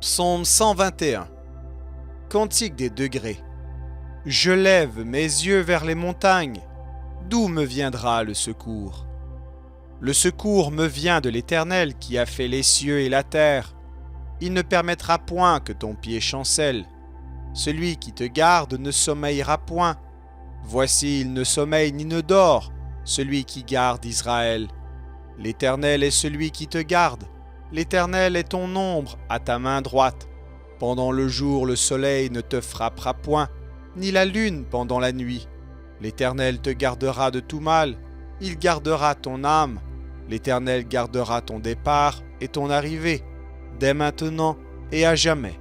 Psaume 121. Cantique des degrés. Je lève mes yeux vers les montagnes. D'où me viendra le secours? Le secours me vient de l'Éternel qui a fait les cieux et la terre. Il ne permettra point que ton pied chancelle. Celui qui te garde ne sommeillera point. Voici, il ne sommeille ni ne dort, celui qui garde Israël. L'Éternel est celui qui te garde. L'Éternel est ton ombre à ta main droite. Pendant le jour, le soleil ne te frappera point, ni la lune pendant la nuit. L'Éternel te gardera de tout mal. Il gardera ton âme. L'Éternel gardera ton départ et ton arrivée, dès maintenant et à jamais.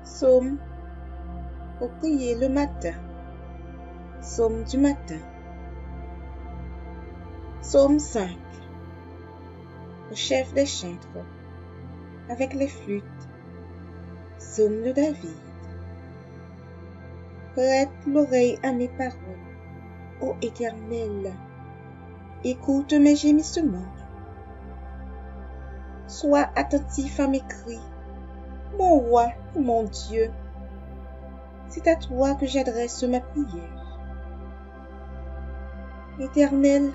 Psaume pour prier le matin. Psaume du matin. Psaume 5. Le chef des chantres, avec les flûtes. Psaume de David. Prête l'oreille à mes paroles, ô Éternel. Écoute mes gémissements. Sois attentif à mes cris, mon roi et mon Dieu. C'est à toi que j'adresse ma prière. Éternel,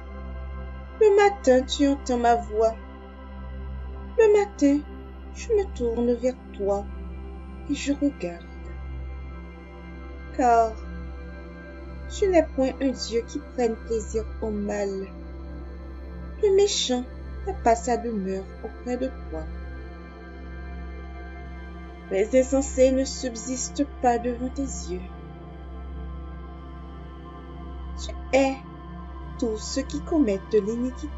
le matin tu entends ma voix. Le matin, je me tourne vers toi et je regarde. Car tu n'es point un Dieu qui prenne plaisir au mal. Le méchant n'a pas sa demeure auprès de toi. Les insensés ne subsistent pas devant tes yeux. Tu hais tous ceux qui commettent de l'iniquité.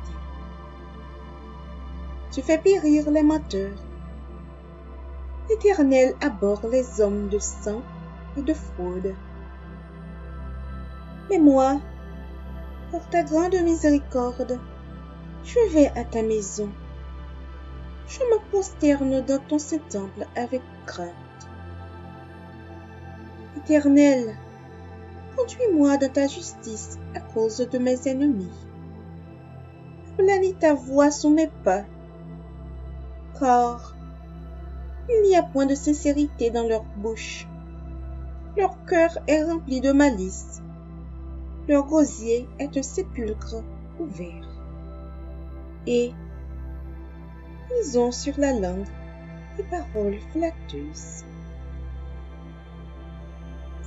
Tu fais périr les menteurs. L'Éternel abhorre les hommes de sang et de fraude. Mais moi, pour ta grande miséricorde, je vais à ta maison. Je me prosterne dans ton saint temple avec crainte. Éternel, conduis-moi dans ta justice à cause de mes ennemis. Planis ta voix sous mes pas, car il n'y a point de sincérité dans leur bouche. Leur cœur est rempli de malice. Leur gosier est un sépulcre ouvert. Et ils ont sur la langue des paroles flatteuses.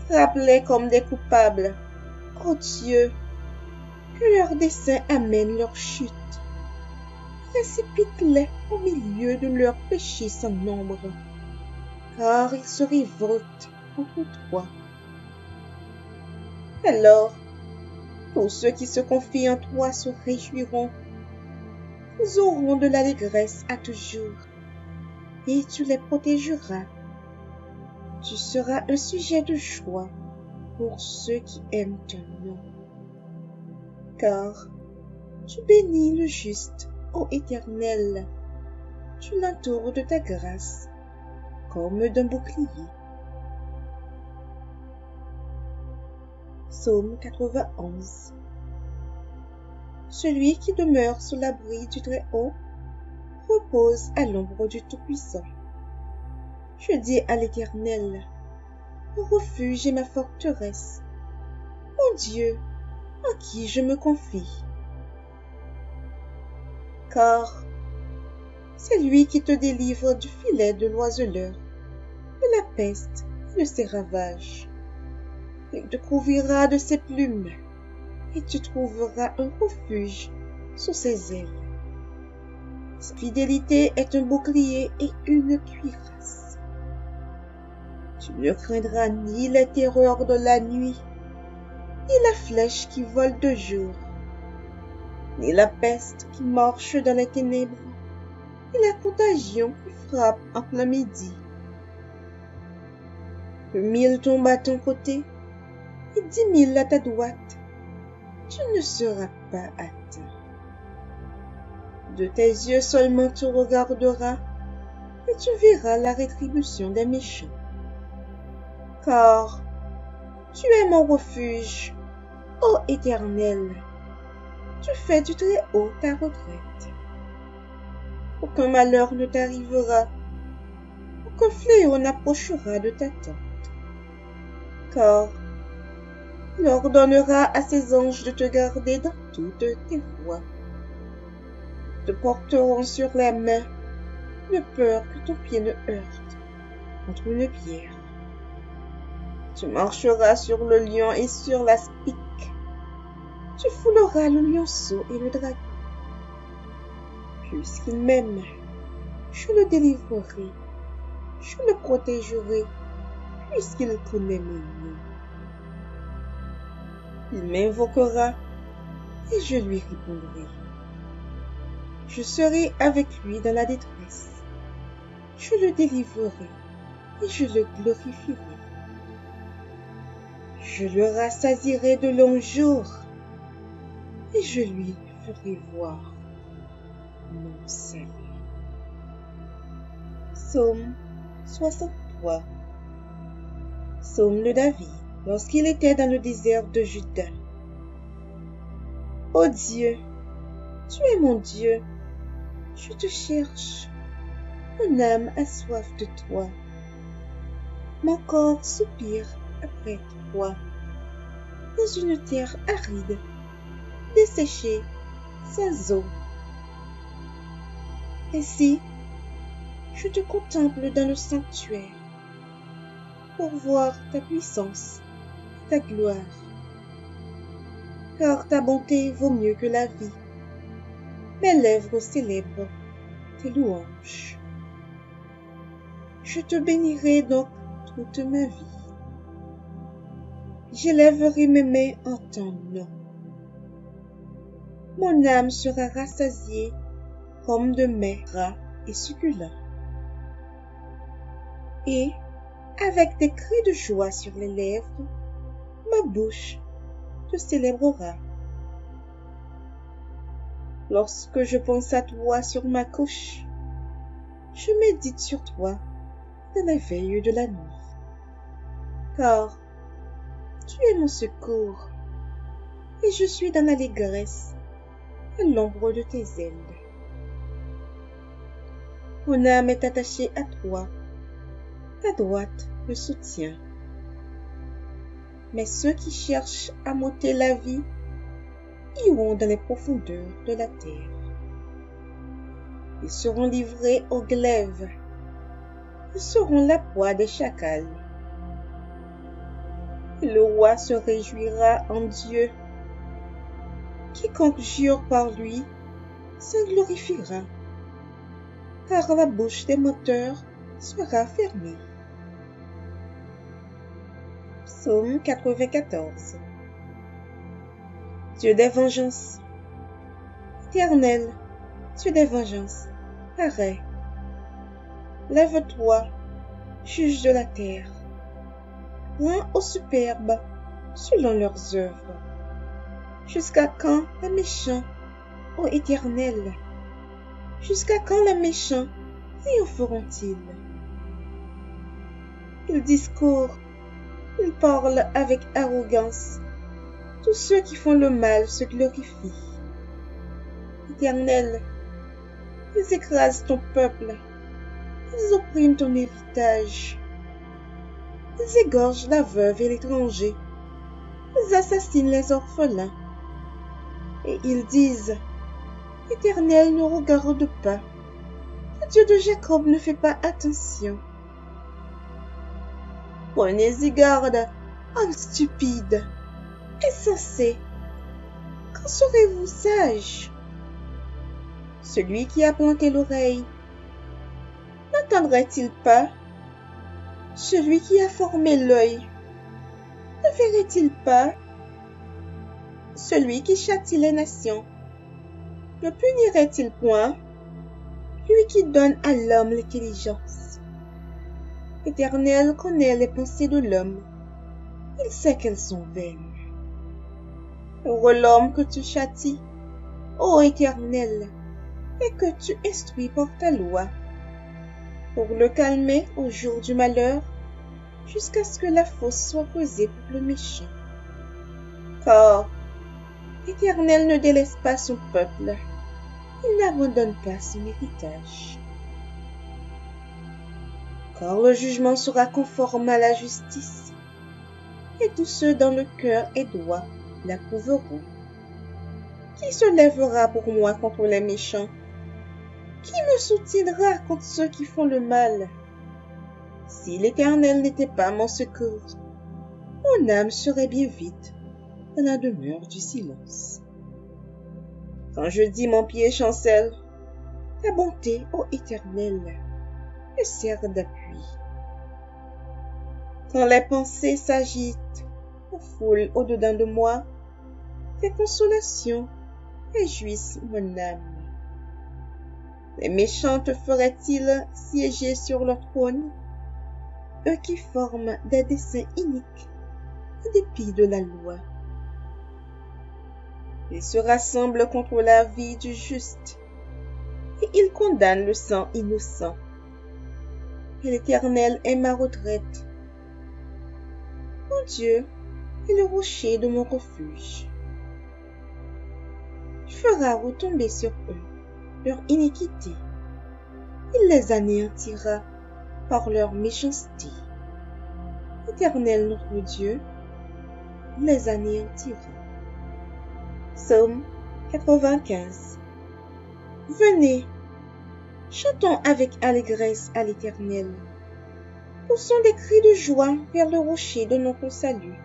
Frappe-les comme des coupables, ô Dieu, que leur dessein amène leur chute. Précipite-les au milieu de leurs péchés sans nombre, car ils se révoltent contre toi. Alors, tous ceux qui se confient en toi se réjouiront. Ils auront de l'allégresse à toujours, et tu les protégeras. Tu seras un sujet de joie pour ceux qui aiment ton nom. Car tu bénis le juste, ô Éternel. Tu l'entoures de ta grâce, comme d'un bouclier. Psaume 91. Celui qui demeure sous l'abri du Très-Haut repose à l'ombre du Tout-Puissant. Je dis à l'Éternel, mon refuge et ma forteresse, mon Dieu, en qui je me confie. Car c'est lui qui te délivre du filet de l'oiseleur, de la peste et de ses ravages. Il te couvrira de ses plumes, et tu trouveras un refuge sous ses ailes. Sa fidélité est un bouclier et une cuirasse. Tu ne craindras ni les terreurs de la nuit, ni la flèche qui vole de jour, ni la peste qui marche dans les ténèbres, ni la contagion qui frappe en plein midi. 1000 tombent à ton côté, et 10 000 à ta droite. Tu ne seras pas atteint. De tes yeux seulement tu regarderas, et tu verras la rétribution des méchants. Car tu es mon refuge, ô Éternel. tu fais du très haut ta retraite. Aucun malheur ne t'arrivera, aucun fléau n'approchera de ta tente, car il ordonnera à ses anges de te garder dans toutes tes voies. Te porteront sur la main, de peur que ton pied ne heurte contre une pierre. Tu marcheras sur le lion et sur l'aspic. Tu fouleras le lionceau et le dragon. Puisqu'il m'aime, je le délivrerai, je le protégerai, puisqu'il connaît mon nom. Il m'invoquera et je lui répondrai. Je serai avec lui dans la détresse. Je le délivrerai et je le glorifierai. Je le rassasierai de longs jours et je lui ferai voir mon salut. Psaume 63. Psaume de David lorsqu'il était dans le désert de Juda. Ô Dieu, tu es mon Dieu, je te cherche, mon âme a soif de toi, mon corps soupire après toi, dans une terre aride, desséchée, sans eau. Ainsi, je te contemple dans le sanctuaire, pour voir ta puissance, ta gloire, car ta bonté vaut mieux que la vie. Mes lèvres célèbrent tes louanges. Je te bénirai donc toute ma vie. J'élèverai mes mains en ton nom. Mon âme sera rassasiée comme de mets gras et succulents. Et, avec des cris de joie sur les lèvres, ma bouche te célébrera. Lorsque je pense à toi sur ma couche, je médite sur toi dans la veille de la nuit. Car tu es mon secours, et je suis dans l'allégresse à l'ombre de tes ailes. Mon âme est attachée à toi, ta droite me soutient. Mais ceux qui cherchent à m'ôter la vie iront dans les profondeurs de la terre. Ils seront livrés aux glaives, ils seront la proie des chacals. Et le roi se réjouira en Dieu. Quiconque jure par lui s'en glorifiera, car la bouche des menteurs sera fermée. Psaume 94. Dieu des vengeances, Éternel, Dieu des vengeances, arrête. Lève-toi, juge de la terre. Rends aux superbes selon leurs œuvres. Jusqu'à quand les méchants, ô Éternel? Jusqu'à quand les méchants triompheront-ils? Ils discourent, ils parlent avec arrogance. Tous ceux qui font le mal se glorifient. Éternel, ils écrasent ton peuple, ils oppriment ton héritage. Ils égorgent la veuve et l'étranger, ils assassinent les orphelins. Et ils disent, Éternel ne regarde pas, le Dieu de Jacob ne fait pas attention. Prenez-y garde, homme stupide, insensé, quand serez-vous sage? Celui qui a planté l'oreille, n'entendrait-il pas? Celui qui a formé l'œil, ne verrait-il pas? Celui qui châtie les nations, ne punirait-il point? Lui qui donne à l'homme l'intelligence. L'Éternel connaît les pensées de l'homme, il sait qu'elles sont vaines. Heureux l'homme que tu châties, ô Éternel, et que tu instruis par ta loi, pour le calmer au jour du malheur, jusqu'à ce que la fosse soit creusée pour le méchant. Car L'Éternel ne délaisse pas son peuple, il n'abandonne pas son héritage. Car le jugement sera conforme à la justice, et tous ceux dont le cœur est droit l'approuveront. Qui se lèvera pour moi contre les méchants? Qui me soutiendra contre ceux qui font le mal? Si l'Éternel n'était pas mon secours, mon âme serait bien vite dans la demeure du silence. Quand je dis mon pied chancelle, ta bonté, ô Éternel, me sert d'appui. Quand les pensées s'agitent ou foulent au-dedans de moi, tes consolations réjouissent mon âme. Les méchants te feraient-ils siéger sur leur trône, eux qui forment des desseins iniques en dépit de la loi? Ils se rassemblent contre la vie du juste, et ils condamnent le sang innocent. Et l'Éternel est ma retraite. Mon Dieu est le rocher de mon refuge. Tu feras retomber sur eux leur iniquité. Il les anéantira par leur méchanceté. L'Éternel notre Dieu les anéantira. Psaume 95. Venez, chantons avec allégresse à l'Éternel. Poussons des cris de joie vers le rocher de notre salut.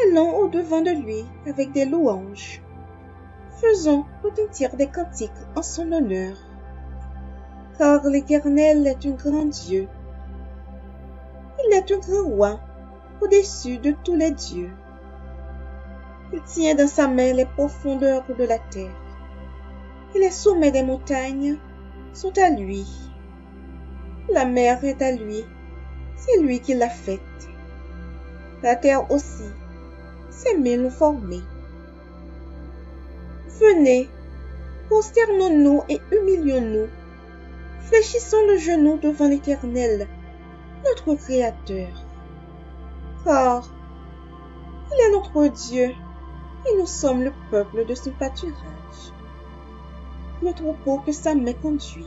Allons au-devant de lui avec des louanges. Faisons retentir des cantiques en son honneur. Car l'Éternel est un grand Dieu. Il est un grand roi au-dessus de tous les dieux. Il tient dans sa main les profondeurs de la terre, et les sommets des montagnes sont à lui. La mer est à lui, c'est lui qui l'a faite. La terre aussi, ses mains l'ont formée. Venez, prosternons-nous et humilions-nous, fléchissons le genou devant l'Éternel, notre Créateur. Car il est notre Dieu, et nous sommes le peuple de son pâturage, le troupeau que sa main conduit.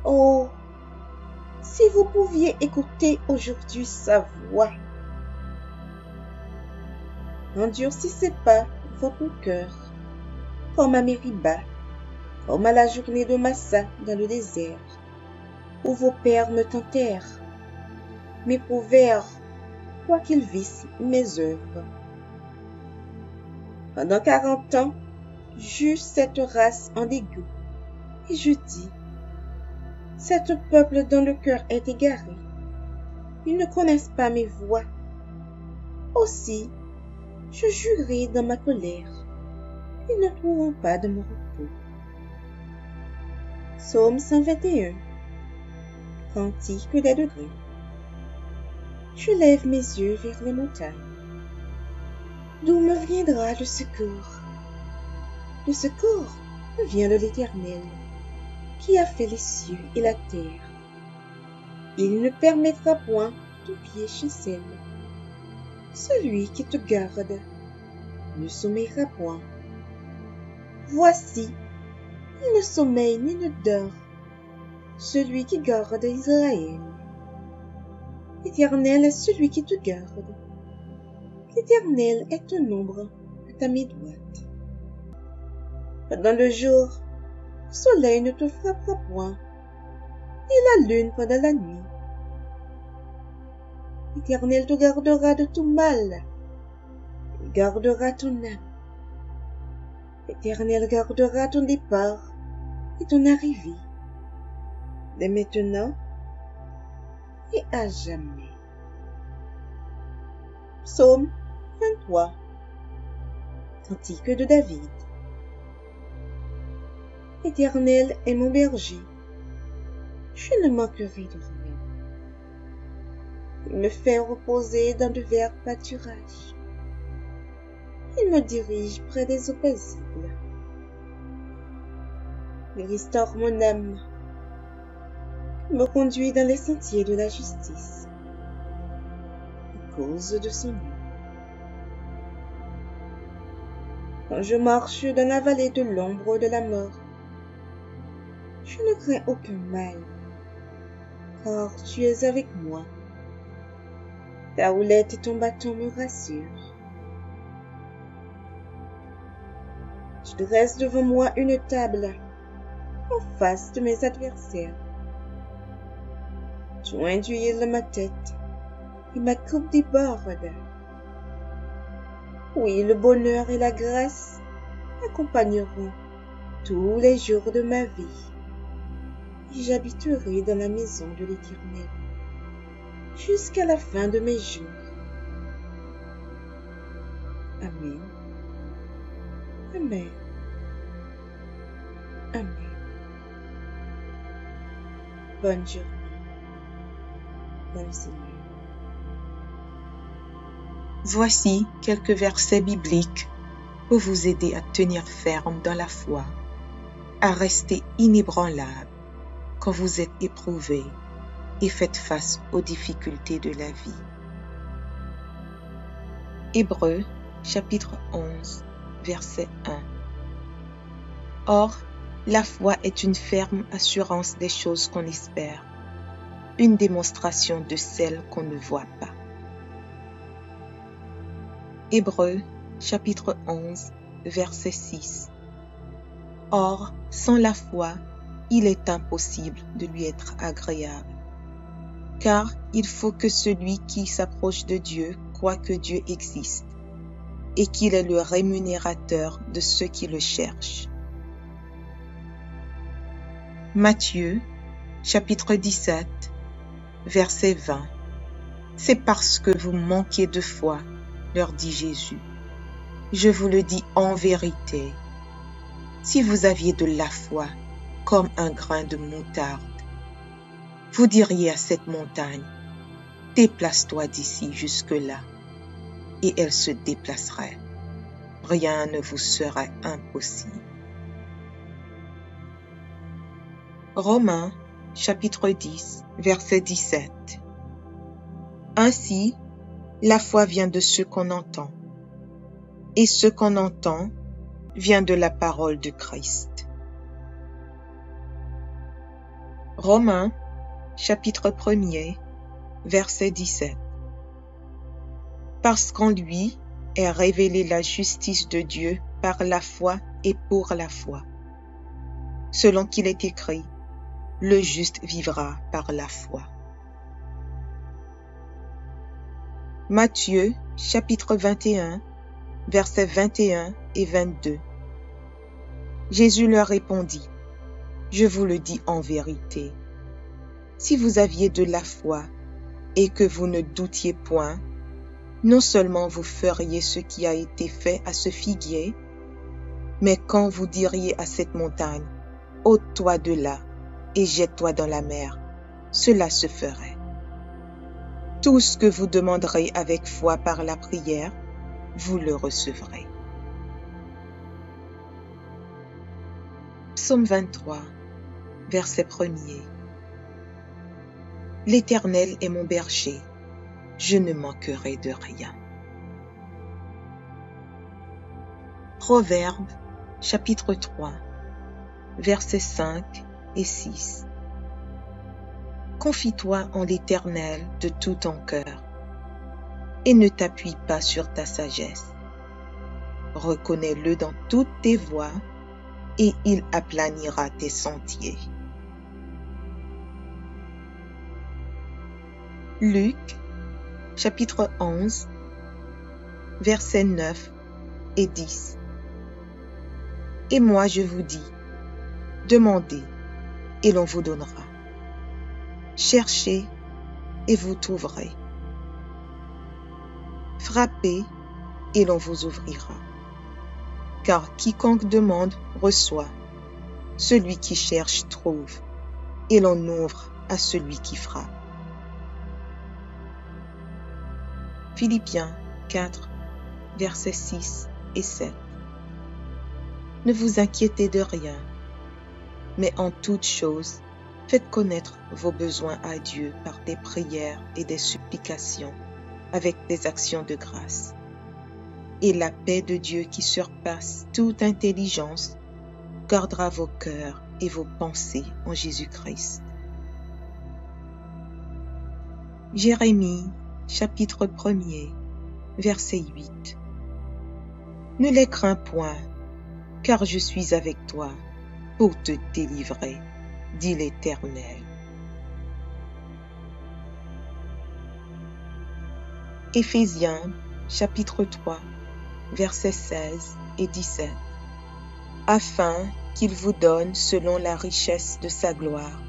Oh, si vous pouviez écouter aujourd'hui sa voix! N'endurcissez pas votre cœur, comme à Mériba, comme à la journée de Massa dans le désert, où vos pères me tentèrent, m'éprouvèrent, quoiqu'ils vissent mes œuvres. Pendant 40 ans, j'eus cette race en dégoût, et je dis, c'est un peuple dont le cœur est égaré. Ils ne connaissent pas mes voies. Aussi, je jurai dans ma colère. Ils ne trouveront pas de mon repos. Psaume 121. Cantique des degrés. Je lève mes yeux vers les montagnes. D'où me viendra le secours? Le secours me vient de l'Éternel, qui a fait les cieux et la terre. Il ne permettra point ton pied chancelle. Celui qui te garde ne sommeillera point. Voici, il ne sommeille ni ne dort, celui qui garde Israël. L'Éternel est celui qui te garde. L'Éternel est ton ombre à ta main droite. Pendant le jour, le soleil ne te frappera point, ni la lune pendant la nuit. L'Éternel te gardera de tout mal. Il gardera ton âme. L'Éternel gardera ton départ et ton arrivée, dès maintenant et à jamais. Psaume 23. Cantique de David. L'Éternel est mon berger, je ne manquerai de rien. Il me fait reposer dans de verts pâturages. Il me dirige près des eaux paisibles. Il restaure mon âme. Il me conduit dans les sentiers de la justice, à cause de son nom. Quand je marche dans la vallée de l'ombre de la mort, je ne crains aucun mal, car tu es avec moi. Ta houlette et ton bâton me rassurent. Tu dresses devant moi une table en face de mes adversaires. Tu induis ma tête et ma coupe déborde. Oui, le bonheur et la grâce m'accompagneront tous les jours de ma vie, et j'habiterai dans la maison de l'Éternel jusqu'à la fin de mes jours. Amen. Amen. Amen. Bonne journée dans le Seigneur. Voici quelques versets bibliques pour vous aider à tenir ferme dans la foi, à rester inébranlable quand vous êtes éprouvé et faites face aux difficultés de la vie. Hébreux, chapitre 11, verset 1. Or, la foi est une ferme assurance des choses qu'on espère, une démonstration de celles qu'on ne voit pas. Hébreux, chapitre 11, verset 6. Or, sans la foi, il est impossible de lui être agréable, car il faut que celui qui s'approche de Dieu croit que Dieu existe et qu'il est le rémunérateur de ceux qui le cherchent. Matthieu, chapitre 17, verset 20. C'est parce que vous manquez de foi, leur dit Jésus. Je vous le dis en vérité, si vous aviez de la foi comme un grain de moutarde, vous diriez à cette montagne, déplace-toi d'ici jusque-là, et elle se déplacerait. Rien ne vous serait impossible. Romains, chapitre 10, verset 17. Ainsi, la foi vient de ce qu'on entend, et ce qu'on entend vient de la parole de Christ. Romains, chapitre 1er, verset 17. Parce qu'en lui est révélée la justice de Dieu par la foi et pour la foi. Selon qu'il est écrit, le juste vivra par la foi. Matthieu, chapitre 21, versets 21 et 22. Jésus leur répondit, je vous le dis en vérité, si vous aviez de la foi et que vous ne doutiez point, non seulement vous feriez ce qui a été fait à ce figuier, mais quand vous diriez à cette montagne, ôte-toi de là et jette-toi dans la mer, cela se ferait. Tout ce que vous demanderez avec foi par la prière, vous le recevrez. Psaume 23, verset 1er. L'Éternel est mon berger, je ne manquerai de rien. Proverbes, chapitre 3, versets 5 et 6. Confie-toi en l'Éternel de tout ton cœur, et ne t'appuie pas sur ta sagesse. Reconnais-le dans toutes tes voies, et il aplanira tes sentiers. Luc, chapitre 11, versets 9 et 10. Et moi je vous dis, demandez, et l'on vous donnera. Cherchez, et vous trouverez. Frappez, et l'on vous ouvrira. Car quiconque demande reçoit, celui qui cherche trouve, et l'on ouvre à celui qui frappe. Philippiens 4, versets 6 et 7. Ne vous inquiétez de rien, mais en toute chose, faites connaître vos besoins à Dieu par des prières et des supplications, avec des actions de grâce. et la paix de Dieu qui surpasse toute intelligence gardera vos cœurs et vos pensées en Jésus-Christ. Jérémie, chapitre 1er, verset 8. Ne les crains point, car je suis avec toi pour te délivrer, dit l'Éternel. Éphésiens, chapitre 3, versets 16 et 17. Afin qu'il vous donne, selon la richesse de sa gloire,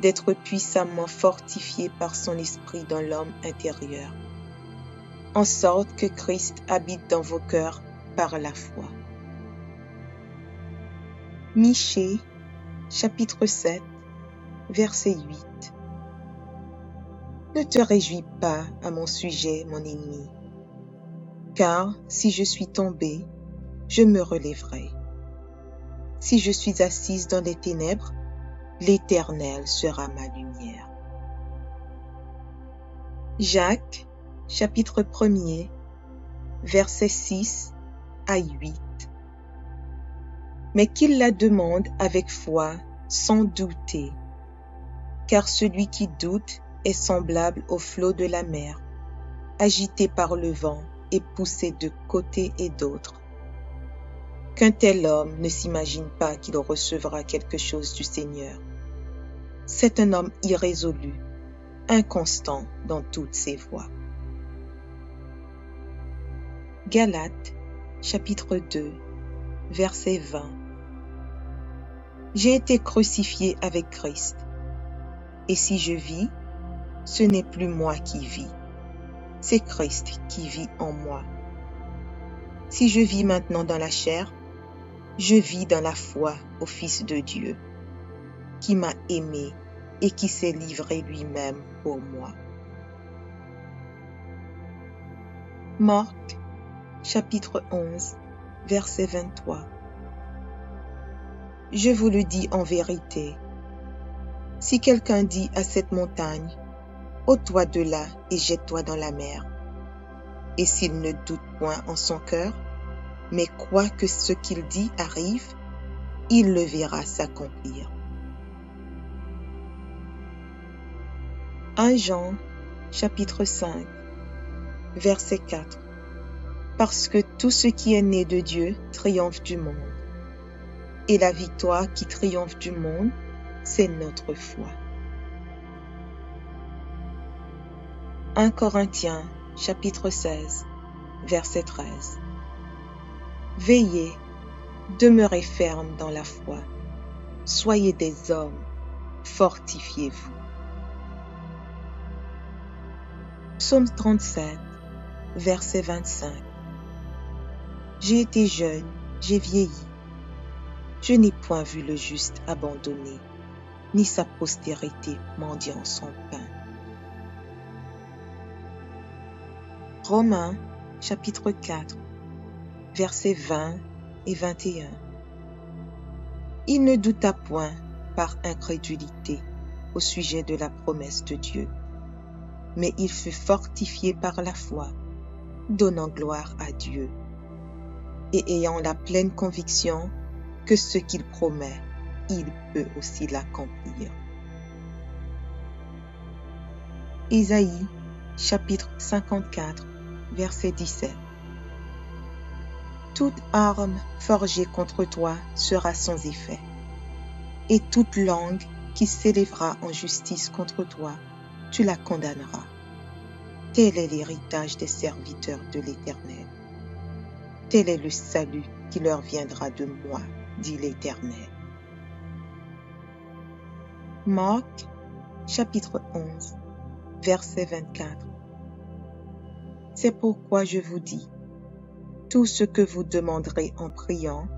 d'être puissamment fortifié par son esprit dans l'homme intérieur, en sorte que Christ habite dans vos cœurs par la foi. Michée, chapitre 7, verset 8. Ne te réjouis pas à mon sujet, mon ennemi, car si je suis tombé, je me relèverai. Si je suis assise dans les ténèbres, l'Éternel sera ma lumière. Jacques, chapitre 1er, versets 6 à 8. Mais qu'il la demande avec foi, sans douter, car celui qui doute est semblable au flot de la mer, agité par le vent et poussé de côté et d'autre. Qu'un tel homme ne s'imagine pas qu'il recevra quelque chose du Seigneur. C'est un homme irrésolu, inconstant dans toutes ses voies. Galates, chapitre 2, verset 20. J'ai été crucifié avec Christ, et si je vis, ce n'est plus moi qui vis, c'est Christ qui vit en moi. Si je vis maintenant dans la chair, je vis dans la foi au Fils de Dieu, qui m'a aimé et qui s'est livré lui-même pour moi. Marc, chapitre 11, verset 23. Je vous le dis en vérité, si quelqu'un dit à cette montagne, ôte-toi de là et jette-toi dans la mer, et s'il ne doute point en son cœur, mais croit que ce qu'il dit arrive, il le verra s'accomplir. 1 Jean, chapitre 5, verset 4. Parce que tout ce qui est né de Dieu triomphe du monde. Et la victoire qui triomphe du monde, c'est notre foi. 1 Corinthiens, chapitre 16, verset 13. Veillez, demeurez fermes dans la foi. Soyez des hommes, fortifiez-vous. Psaume 37, verset 25. J'ai été jeune, j'ai vieilli. Je n'ai point vu le juste abandonné, ni sa postérité mendiant son pain. Romains, chapitre 4, versets 20 et 21. Il ne douta point par incrédulité au sujet de la promesse de Dieu, mais il fut fortifié par la foi, donnant gloire à Dieu, et ayant la pleine conviction que ce qu'il promet, il peut aussi l'accomplir. Isaïe, chapitre 54, verset 17. Toute arme forgée contre toi sera sans effet, et toute langue qui s'élèvera en justice contre toi, tu la condamneras. Tel est l'héritage des serviteurs de l'Éternel. Tel est le salut qui leur viendra de moi, dit l'Éternel. Marc, chapitre 11, verset 24. C'est pourquoi je vous dis, tout ce que vous demanderez en priant,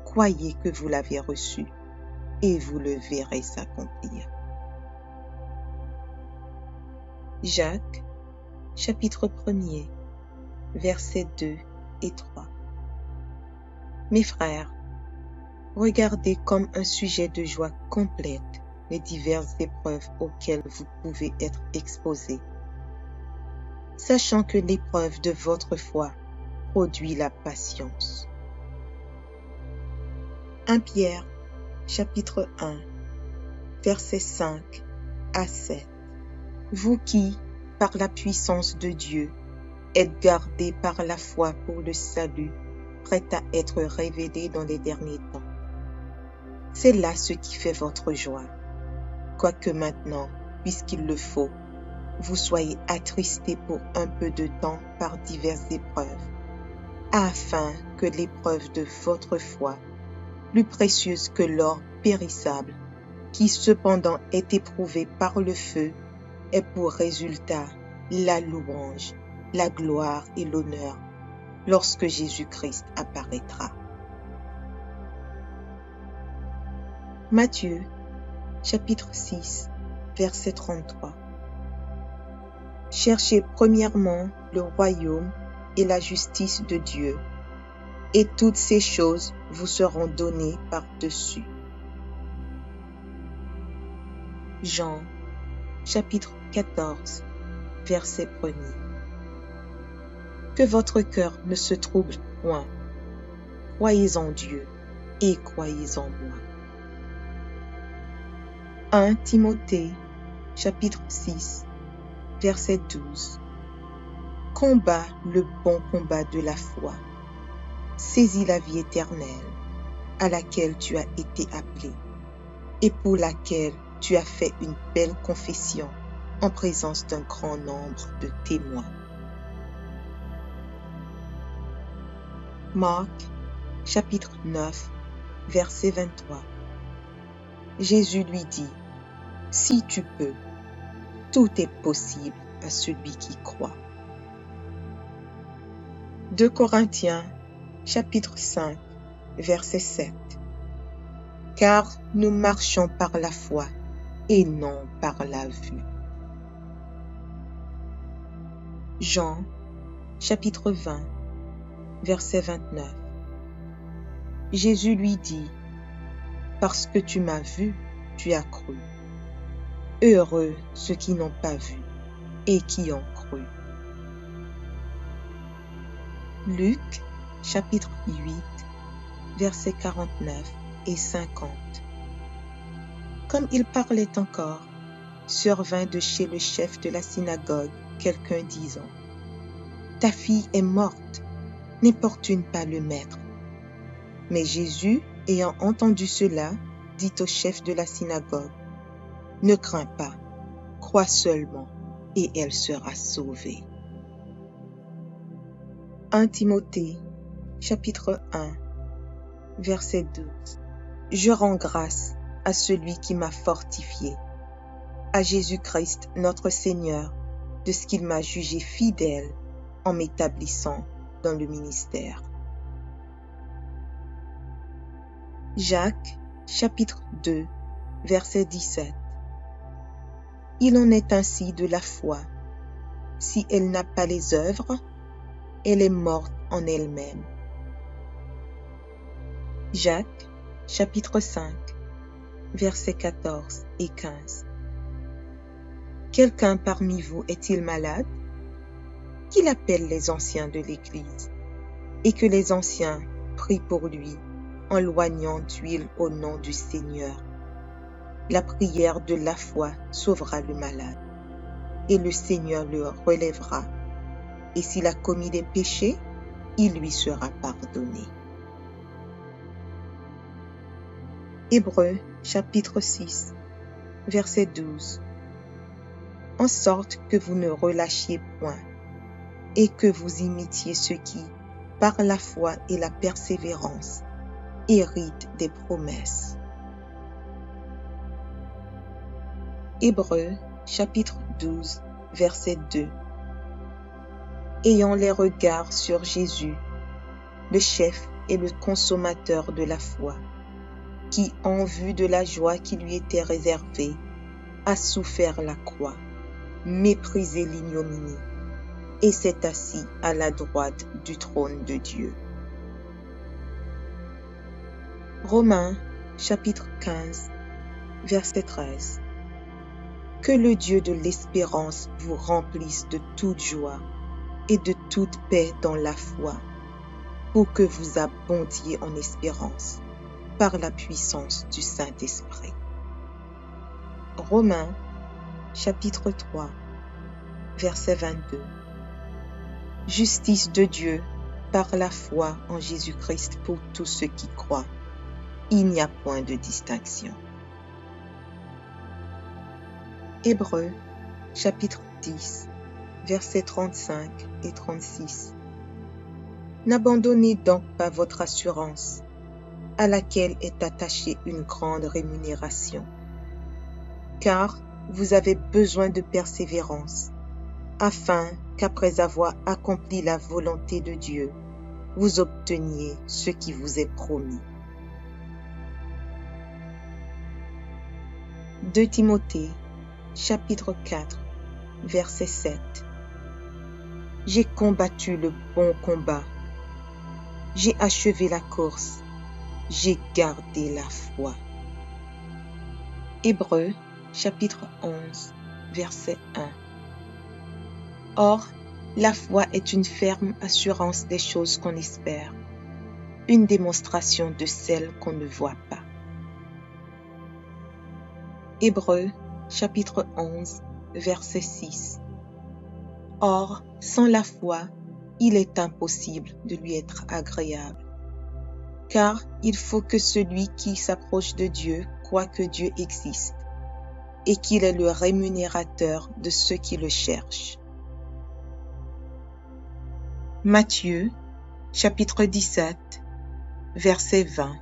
croyez que vous l'avez reçu, et vous le verrez s'accomplir. Jacques, chapitre 1er, versets 2 et 3. Mes frères, regardez comme un sujet de joie complète les diverses épreuves auxquelles vous pouvez être exposés, sachant que l'épreuve de votre foi produit la patience. 1 Pierre, chapitre 1, versets 5 à 7. Vous qui, par la puissance de Dieu, êtes gardés par la foi pour le salut, prêt à être révélé dans les derniers temps. C'est là ce qui fait votre joie. Quoique maintenant, puisqu'il le faut, vous soyez attristés pour un peu de temps par diverses épreuves, afin que l'épreuve de votre foi, plus précieuse que l'or périssable, qui cependant est éprouvé par le feu, ait pour résultat la louange, la gloire et l'honneur lorsque Jésus-Christ apparaîtra. Matthieu, chapitre 6, verset 33. Cherchez premièrement le royaume et la justice de Dieu, et toutes ces choses vous seront données par-dessus. Jean, chapitre 14, verset 1er. Que votre cœur ne se trouble point. Croyez en Dieu et croyez en moi. 1 Timothée, chapitre 6, verset 12. Combat le bon combat de la foi. Saisis la vie éternelle, à laquelle tu as été appelé, et pour laquelle tu as fait une belle confession en présence d'un grand nombre de témoins. Marc, chapitre 9, verset 23. Jésus lui dit, « Si tu peux, tout est possible à celui qui croit. » 2 Corinthiens, chapitre 5, verset 7. Car nous marchons par la foi et non par la vue. Jean, chapitre 20, verset 29. Jésus lui dit, « Parce que tu m'as vu, tu as cru. Heureux ceux qui n'ont pas vu et qui ont cru. » Luc, chapitre 8, versets 49 et 50. Comme il parlait encore, survint de chez le chef de la synagogue quelqu'un disant, « Ta fille est morte, n'importune pas le maître. » Mais Jésus, ayant entendu cela, dit au chef de la synagogue, « Ne crains pas, crois seulement, et elle sera sauvée. » 1 Timothée, chapitre 1, verset 12. Je rends grâce à celui qui m'a fortifié, à Jésus-Christ notre Seigneur, de ce qu'il m'a jugé fidèle en m'établissant dans le ministère. Jacques, chapitre 2, verset 17. Il en est ainsi de la foi. Si elle n'a pas les œuvres, elle est morte en elle-même. Jacques, chapitre 5, versets 14 et 15. Quelqu'un parmi vous est-il malade? Qu'il appelle les anciens de l'Église, et que les anciens prient pour lui, en loignant d'huile au nom du Seigneur. La prière de la foi sauvera le malade, et le Seigneur le relèvera. Et s'il a commis des péchés, il lui sera pardonné. Hébreux, chapitre 6, verset 12. En sorte que vous ne relâchiez point, et que vous imitiez ceux qui, par la foi et la persévérance, héritent des promesses. Hébreux, chapitre 12, verset 2. Ayant les regards sur Jésus, le chef et le consommateur de la foi, qui, en vue de la joie qui lui était réservée, a souffert la croix, méprisé l'ignominie, et s'est assis à la droite du trône de Dieu. Romains, chapitre 15, verset 13. Que le Dieu de l'espérance vous remplisse de toute joie et de toute paix dans la foi, pour que vous abondiez en espérance par la puissance du Saint-Esprit. Romains, chapitre 3, verset 22. Justice de Dieu par la foi en Jésus-Christ pour tous ceux qui croient. Il n'y a point de distinction. Hébreux, chapitre 10, versets 35 et 36. N'abandonnez donc pas votre assurance, à laquelle est attachée une grande rémunération, car vous avez besoin de persévérance, afin qu'après avoir accompli la volonté de Dieu, vous obteniez ce qui vous est promis. 2 Timothée, chapitre 4, verset 7. J'ai combattu le bon combat, j'ai achevé la course, j'ai gardé la foi. Hébreux, chapitre 11, verset 1. Or, la foi est une ferme assurance des choses qu'on espère, une démonstration de celles qu'on ne voit pas. Hébreux, chapitre 11, verset 6. Or, sans la foi, il est impossible de lui être agréable, car il faut que celui qui s'approche de Dieu croit que Dieu existe et qu'il est le rémunérateur de ceux qui le cherchent. Matthieu, chapitre 17, verset 20.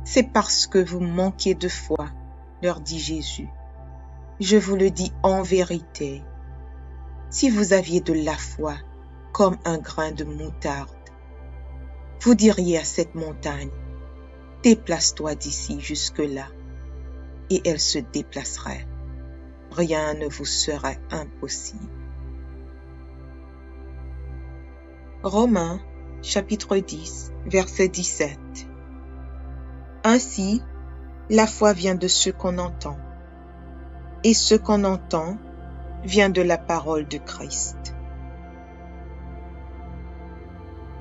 C'est parce que vous manquez de foi, leur dit Jésus. Je vous le dis en vérité, si vous aviez de la foi comme un grain de moutarde, vous diriez à cette montagne, déplace-toi d'ici jusque-là, et elle se déplacerait. Rien ne vous serait impossible. Romains, chapitre 10, verset 17. Ainsi, la foi vient de ce qu'on entend, et ce qu'on entend vient de la parole de Christ.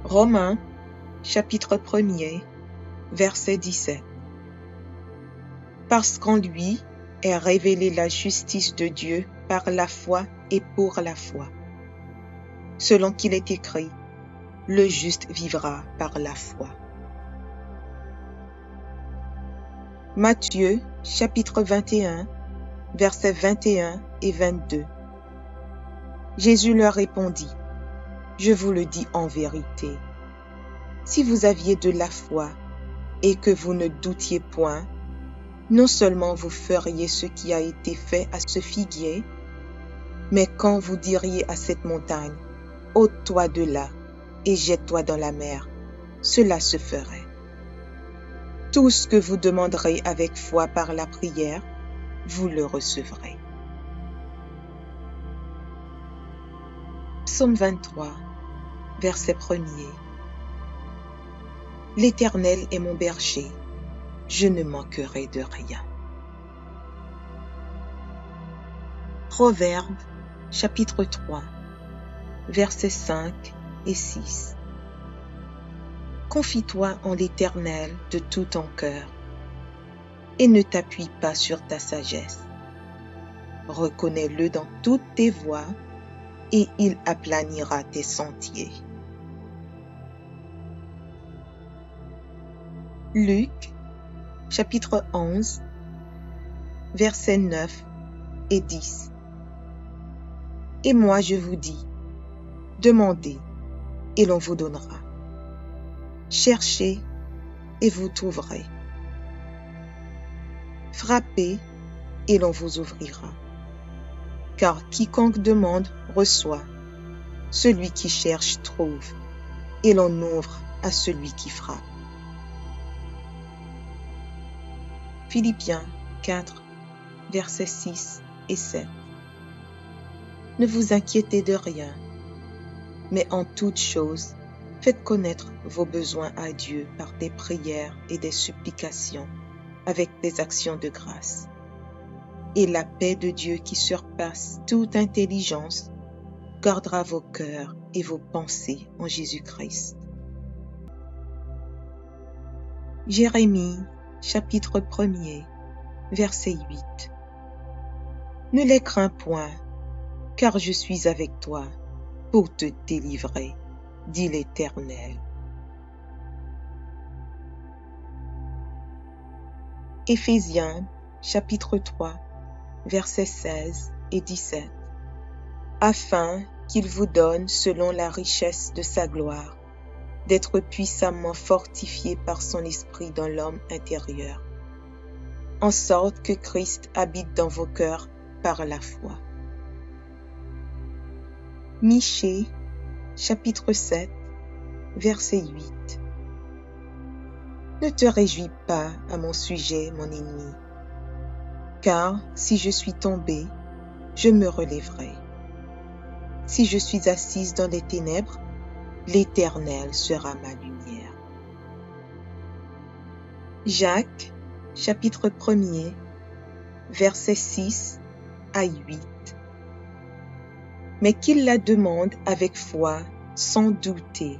Romains, chapitre 1er, verset 17. Parce qu'en lui est révélée la justice de Dieu par la foi et pour la foi. Selon qu'il est écrit, le juste vivra par la foi. Matthieu, chapitre 21, versets 21 et 22. Jésus leur répondit, je vous le dis en vérité, si vous aviez de la foi et que vous ne doutiez point, non seulement vous feriez ce qui a été fait à ce figuier, mais quand vous diriez à cette montagne, ôte-toi de là et jette-toi dans la mer, cela se ferait. Tout ce que vous demanderez avec foi par la prière, vous le recevrez. Psaume 23, verset 1er. L'Éternel est mon berger, je ne manquerai de rien. Proverbes, chapitre 3, versets 5 et 6. Confie-toi en l'Éternel de tout ton cœur et ne t'appuie pas sur ta sagesse. Reconnais-le dans toutes tes voies et il aplanira tes sentiers. Luc, chapitre 11, versets 9 et 10. Et moi je vous dis, demandez et l'on vous donnera. Cherchez et vous trouverez. Frappez et l'on vous ouvrira. Car quiconque demande reçoit, celui qui cherche trouve, et l'on ouvre à celui qui frappe. Philippiens 4, versets 6 et 7. Ne vous inquiétez de rien, mais en toute chose, faites connaître vos besoins à Dieu par des prières et des supplications, avec des actions de grâce. Et la paix de Dieu qui surpasse toute intelligence, gardera vos cœurs et vos pensées en Jésus-Christ. Jérémie, chapitre 1er, verset 8. Ne les crains point, car je suis avec toi pour te délivrer, dit l'Éternel. Éphésiens, chapitre 3, versets 16 et 17. Afin qu'il vous donne, selon la richesse de sa gloire, d'être puissamment fortifié par son esprit dans l'homme intérieur, en sorte que Christ habite dans vos cœurs par la foi. Michée, chapitre 7, verset 8. Ne te réjouis pas à mon sujet, mon ennemi, car si je suis tombé, je me relèverai. Si je suis assise dans les ténèbres, l'Éternel sera ma lumière. Jacques, chapitre 1er, versets 6 à 8. Mais qu'il la demande avec foi, sans douter,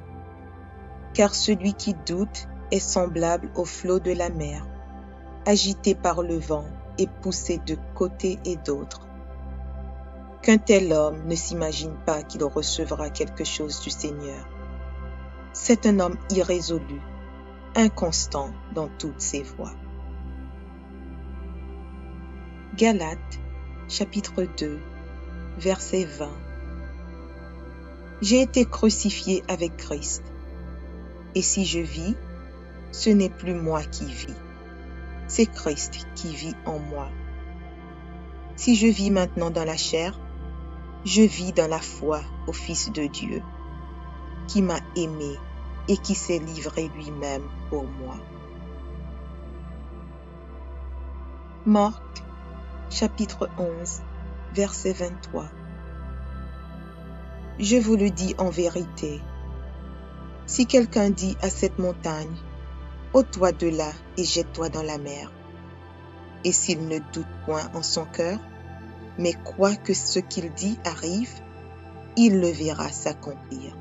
car celui qui doute est semblable au flot de la mer, agité par le vent et poussé de côté et d'autre. Qu'un tel homme ne s'imagine pas qu'il recevra quelque chose du Seigneur. C'est un homme irrésolu, inconstant dans toutes ses voies. Galates, chapitre 2, verset 20. J'ai été crucifié avec Christ, et si je vis, ce n'est plus moi qui vis, c'est Christ qui vit en moi. Si je vis maintenant dans la chair, je vis dans la foi au Fils de Dieu, qui m'a aimé et qui s'est livré lui-même pour moi. Marc, chapitre 11, verset 23. Je vous le dis en vérité, si quelqu'un dit à cette montagne, ôte-toi de là et jette-toi dans la mer, et s'il ne doute point en son cœur, mais croit que ce qu'il dit arrive, il le verra s'accomplir.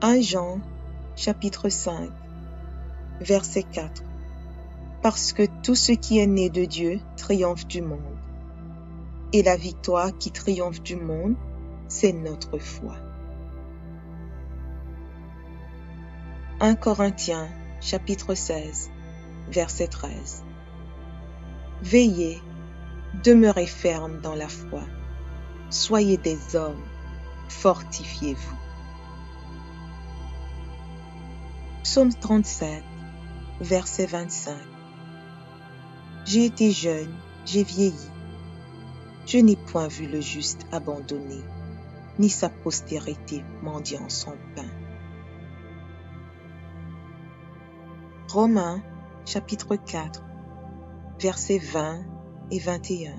1 Jean, chapitre 5, verset 4. Parce que tout ce qui est né de Dieu triomphe du monde. Et la victoire qui triomphe du monde, c'est notre foi. 1 Corinthiens, chapitre 16, verset 13. Veillez, demeurez fermes dans la foi. Soyez des hommes, fortifiez-vous. Psaume 37, verset 25. J'ai été jeune, j'ai vieilli. Je n'ai point vu le juste abandonné, ni sa postérité mendiant son pain. Romains, chapitre 4, versets 20 et 21.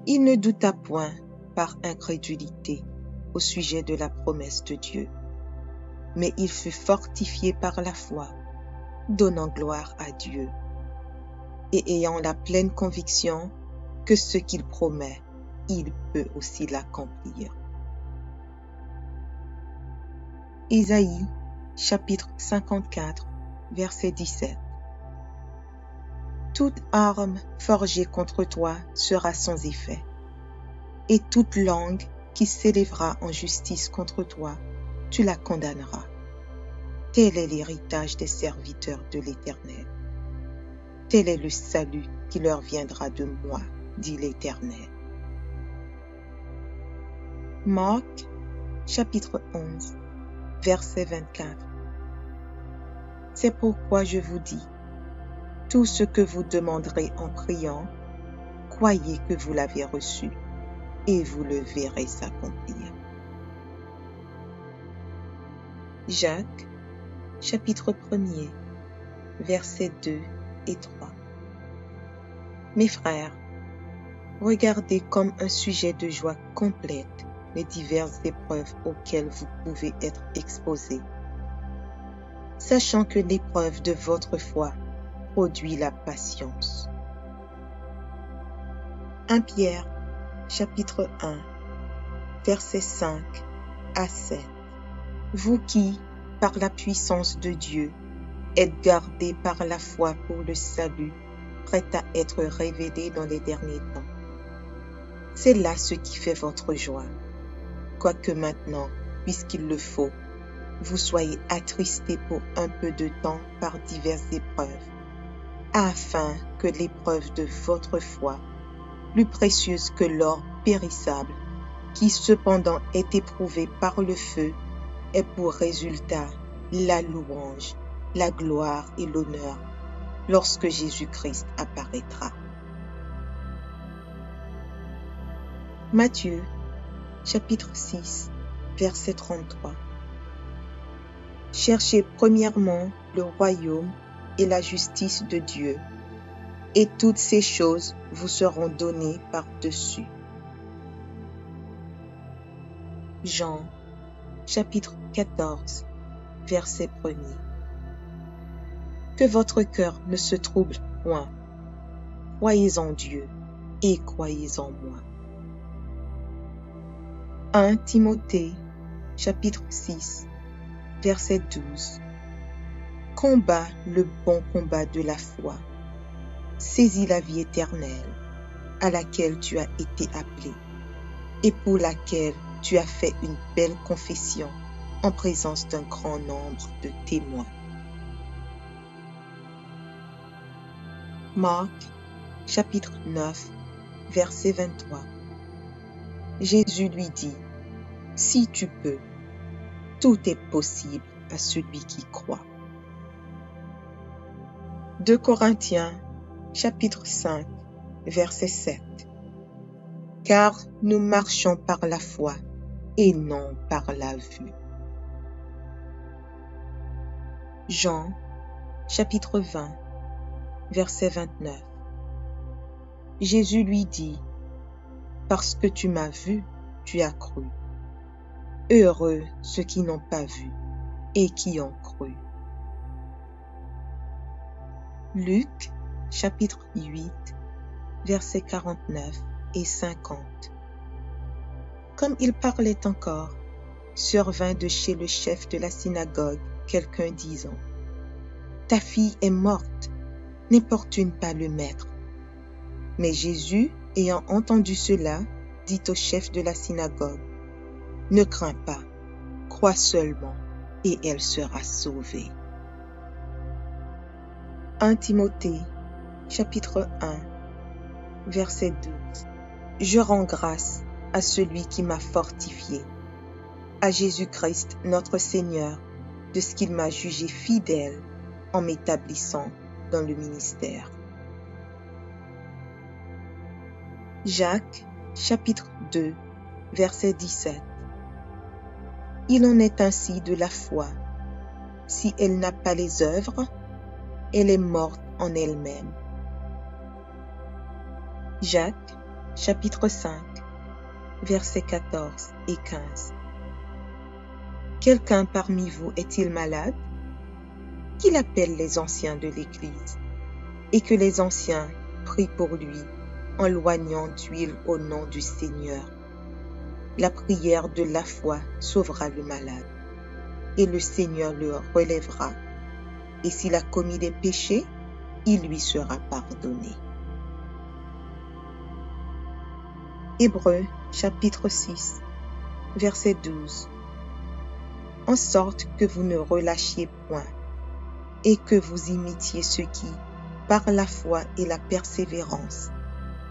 Il ne douta point par incrédulité au sujet de la promesse de Dieu, mais il fut fortifié par la foi, donnant gloire à Dieu, et ayant la pleine conviction que ce qu'il promet, il peut aussi l'accomplir. Isaïe, chapitre 54, verset 17. Toute arme forgée contre toi sera sans effet, et toute langue qui s'élèvera en justice contre toi, tu la condamneras. Tel est l'héritage des serviteurs de l'Éternel. Tel est le salut qui leur viendra de moi, dit l'Éternel. Marc, chapitre 11, verset 24. C'est pourquoi je vous dis, tout ce que vous demanderez en priant, croyez que vous l'avez reçu, et vous le verrez s'accomplir. Jacques, chapitre 1er, versets 2 et 3. Mes frères, regardez comme un sujet de joie complète les diverses épreuves auxquelles vous pouvez être exposés, sachant que l'épreuve de votre foi produit la patience. 1 Pierre, chapitre 1, versets 5 à 7. Vous qui, par la puissance de Dieu, êtes gardés par la foi pour le salut, prêt à être révélé dans les derniers temps. C'est là ce qui fait votre joie, quoique maintenant, puisqu'il le faut, vous soyez attristés pour un peu de temps par diverses épreuves, afin que l'épreuve de votre foi, plus précieuse que l'or périssable, qui cependant est éprouvé par le feu, ait pour résultat la louange, la gloire et l'honneur lorsque Jésus-Christ apparaîtra. Matthieu, chapitre 6, verset 33. Cherchez premièrement le royaume et la justice de Dieu, et toutes ces choses vous seront données par-dessus. Jean, chapitre 14, verset 1er. Que votre cœur ne se trouble point. Croyez en Dieu et croyez en moi. 1 Timothée, chapitre 6, verset 12. Combat le bon combat de la foi. Saisis la vie éternelle, à laquelle tu as été appelé, et pour laquelle tu as fait une belle confession en présence d'un grand nombre de témoins. Marc, chapitre 9, verset 23. Jésus lui dit, « Si tu peux, tout est possible à celui qui croit. » 2 Corinthiens, chapitre 5, verset 7. Car nous marchons par la foi et non par la vue. Jean, chapitre 20, verset 29. Jésus lui dit, « Parce que tu m'as vu, tu as cru. Heureux ceux qui n'ont pas vu et qui ont cru. » Luc, chapitre 8, versets 49 et 50. Comme il parlait encore, survint de chez le chef de la synagogue quelqu'un disant, « Ta fille est morte, n'importune pas le maître. » Mais Jésus, ayant entendu cela, dit au chef de la synagogue, « Ne crains pas, crois seulement, et elle sera sauvée. » 1 Timothée, chapitre 1, verset 12. Je rends grâce à celui qui m'a fortifié, à Jésus-Christ notre Seigneur, de ce qu'il m'a jugé fidèle en m'établissant dans le ministère. Jacques, chapitre 2, verset 17. Il en est ainsi de la foi. Si elle n'a pas les œuvres, elle est morte en elle-même. Jacques, chapitre 5, versets 14 et 15. Quelqu'un parmi vous est-il malade? Qu'il appelle les anciens de l'Église, et que les anciens prient pour lui en loignant d'huile au nom du Seigneur. La prière de la foi sauvera le malade, et le Seigneur le relèvera. Et s'il a commis des péchés, il lui sera pardonné. Hébreux, chapitre 6, verset 12. En sorte que vous ne relâchiez point, et que vous imitiez ceux qui, par la foi et la persévérance,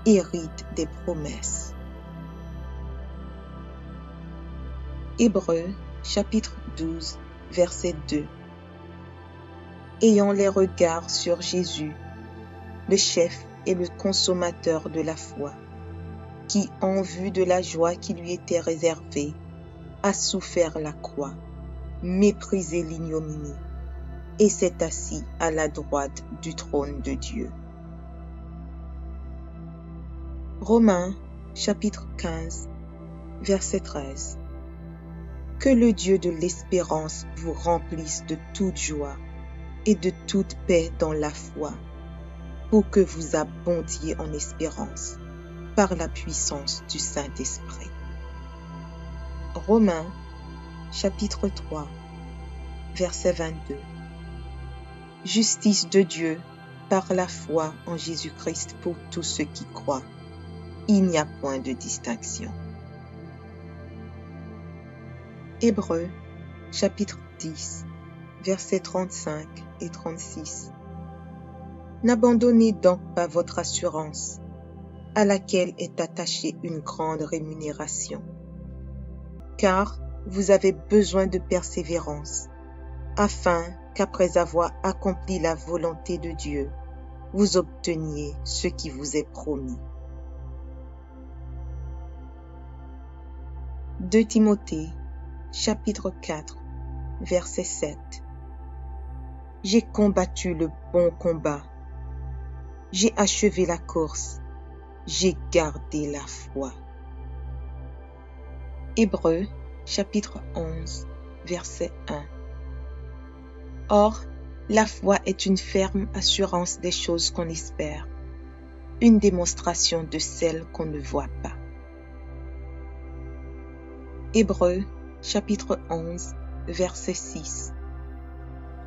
héritent des promesses. Hébreux, chapitre 12, verset 2. Ayant les regards sur Jésus, le chef et le consommateur de la foi, qui, en vue de la joie qui lui était réservée, a souffert la croix, méprisé l'ignominie, et s'est assis à la droite du trône de Dieu. Romains, chapitre 15, verset 13. Que le Dieu de l'espérance vous remplisse de toute joie et de toute paix dans la foi, pour que vous abondiez en espérance, par la puissance du Saint-Esprit. Romains, chapitre 3, verset 22. Justice de Dieu par la foi en Jésus-Christ pour tous ceux qui croient. Il n'y a point de distinction. Hébreux, chapitre 10, versets 35 et 36. N'abandonnez donc pas votre assurance, à laquelle est attachée une grande rémunération, car vous avez besoin de persévérance, afin qu'après avoir accompli la volonté de Dieu, vous obteniez ce qui vous est promis. 2 Timothée, chapitre 4, verset 7. J'ai combattu le bon combat. J'ai achevé la course. J'ai gardé la foi. Hébreux, chapitre 11, verset 1. Or, la foi est une ferme assurance des choses qu'on espère, une démonstration de celles qu'on ne voit pas. Hébreux, chapitre 11, verset 6.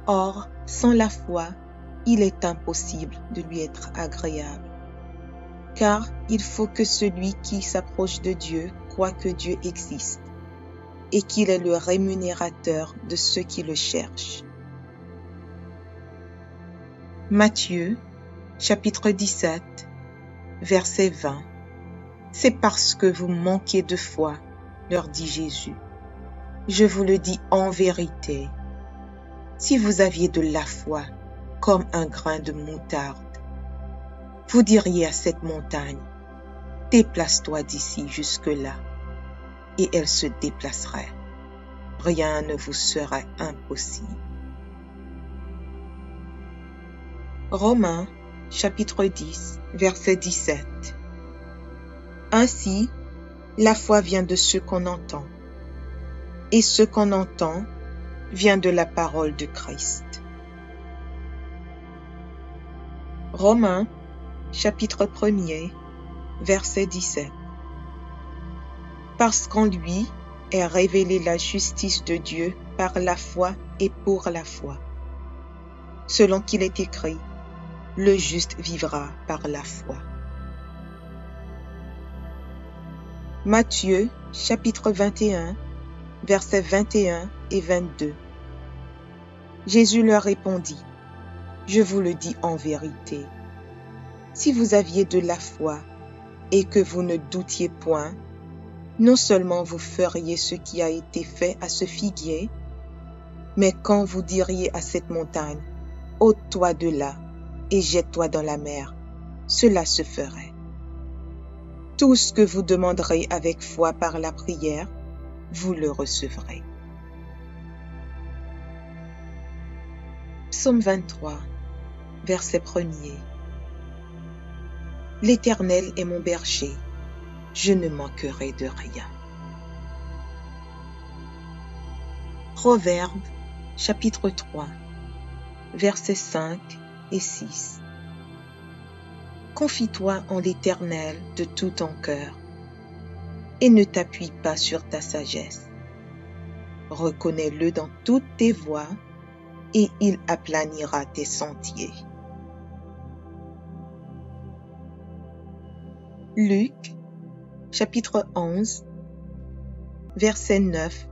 Or, sans la foi, il est impossible de lui être agréable, car il faut que celui qui s'approche de Dieu croit que Dieu existe et qu'il est le rémunérateur de ceux qui le cherchent. Matthieu, chapitre 17, verset 20. C'est parce que vous manquez de foi, leur dit Jésus. Je vous le dis en vérité, si vous aviez de la foi comme un grain de moutarde, vous diriez à cette montagne, déplace-toi d'ici jusque-là, et elle se déplacerait. Rien ne vous serait impossible. Romains, chapitre 10, verset 17. Ainsi, la foi vient de ce qu'on entend, et ce qu'on entend vient de la parole de Christ. Romains, chapitre 1er, verset 17. Parce qu'en lui est révélée la justice de Dieu par la foi et pour la foi. Selon qu'il est écrit, le juste vivra par la foi. Matthieu, chapitre 21, versets 21 et 22. Jésus leur répondit, je vous le dis en vérité, si vous aviez de la foi et que vous ne doutiez point, non seulement vous feriez ce qui a été fait à ce figuier, mais quand vous diriez à cette montagne, ôte-toi de là et jette-toi dans la mer, cela se ferait. Tout ce que vous demanderez avec foi par la prière, vous le recevrez. Psaume 23, verset 1er. L'Éternel est mon berger, je ne manquerai de rien. Proverbes, chapitre 3, versets 5 et 6. Confie-toi en l'Éternel de tout ton cœur, et ne t'appuie pas sur ta sagesse. Reconnais-le dans toutes tes voies, et il aplanira tes sentiers. Luc, chapitre 11, versets 9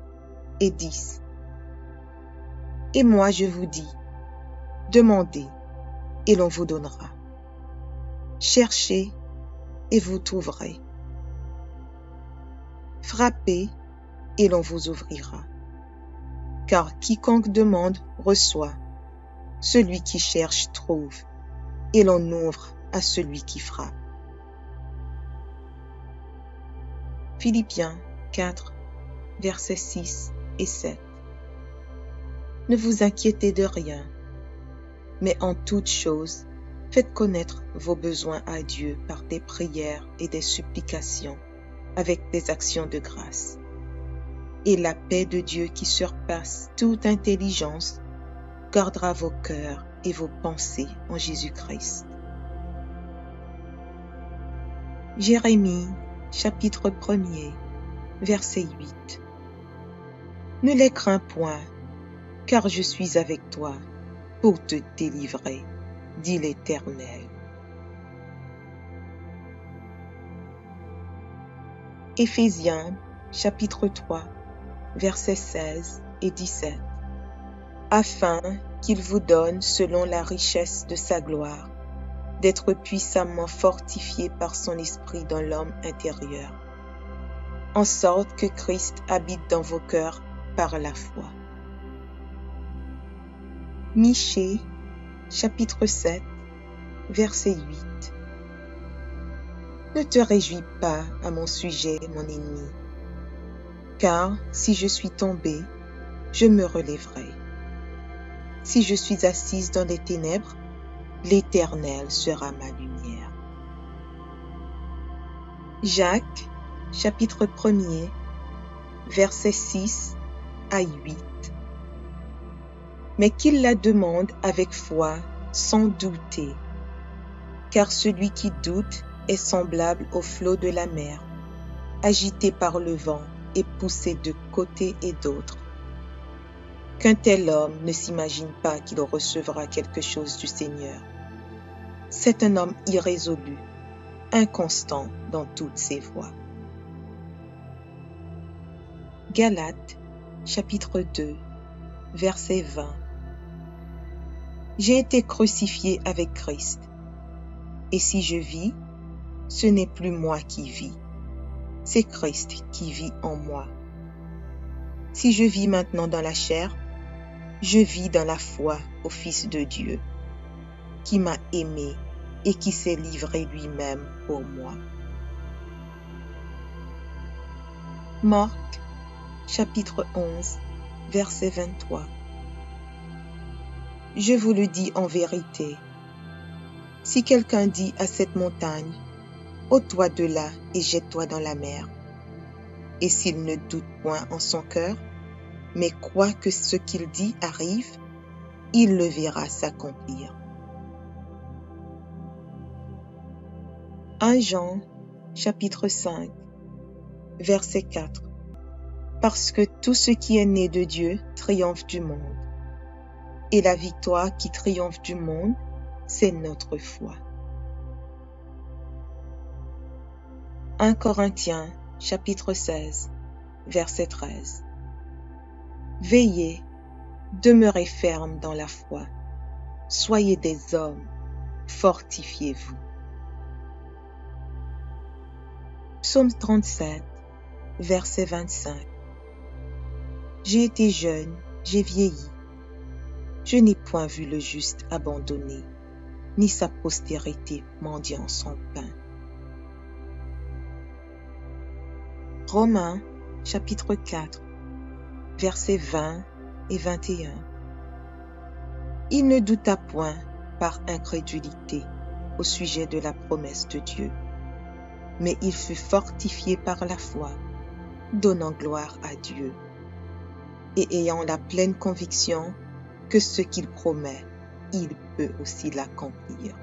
et 10. Et moi je vous dis, demandez, et l'on vous donnera. Cherchez, et vous trouverez. Frappez, et l'on vous ouvrira. Car quiconque demande reçoit, celui qui cherche trouve, et l'on ouvre à celui qui frappe. Philippiens 4, versets 6 et 7. Ne vous inquiétez de rien, mais en toute chose, faites connaître vos besoins à Dieu par des prières et des supplications, avec des actions de grâce. Et la paix de Dieu qui surpasse toute intelligence gardera vos cœurs et vos pensées en Jésus-Christ. Jérémie, chapitre 1er, verset 8. Ne les crains point, car je suis avec toi pour te délivrer, dit l'Éternel. Éphésiens, chapitre 3, versets 16 et 17. Afin qu'il vous donne, selon la richesse de sa gloire, d'être puissamment fortifié par son esprit dans l'homme intérieur, en sorte que Christ habite dans vos cœurs par la foi. Michée, chapitre 7, verset 8. Ne te réjouis pas à mon sujet, mon ennemi, car si je suis tombé, je me relèverai. Si je suis assise dans les ténèbres, l'Éternel sera ma lumière. Jacques, chapitre 1er, versets 6 à 8. Mais qu'il la demande avec foi, sans douter, car celui qui doute est semblable au flot de la mer, agité par le vent et poussé de côté et d'autre. Qu'un tel homme ne s'imagine pas qu'il recevra quelque chose du Seigneur. C'est un homme irrésolu, inconstant dans toutes ses voies. Galates, chapitre 2, verset 20. J'ai été crucifié avec Christ, et si je vis, ce n'est plus moi qui vis, c'est Christ qui vit en moi. Si je vis maintenant dans la chair, je vis dans la foi au Fils de Dieu, qui m'a aimé et qui s'est livré lui-même pour moi. Marc, chapitre 11, verset 23. Je vous le dis en vérité, si quelqu'un dit à cette montagne, ôte-toi de là et jette-toi dans la mer, et s'il ne doute point en son cœur, mais croit que ce qu'il dit arrive, il le verra s'accomplir. 1 Jean, chapitre 5, verset 4. Parce que tout ce qui est né de Dieu triomphe du monde. Et la victoire qui triomphe du monde, c'est notre foi. 1 Corinthiens, chapitre 16, verset 13. Veillez, demeurez fermes dans la foi, soyez des hommes, fortifiez-vous. Psaume 37, verset 25. J'ai été jeune, j'ai vieilli. Je n'ai point vu le juste abandonné, ni sa postérité mendiant son pain. Romains, chapitre 4, versets 20 et 21. Il ne douta point par incrédulité au sujet de la promesse de Dieu, mais il fut fortifié par la foi, donnant gloire à Dieu, et ayant la pleine conviction que ce qu'il promet, il peut aussi l'accomplir.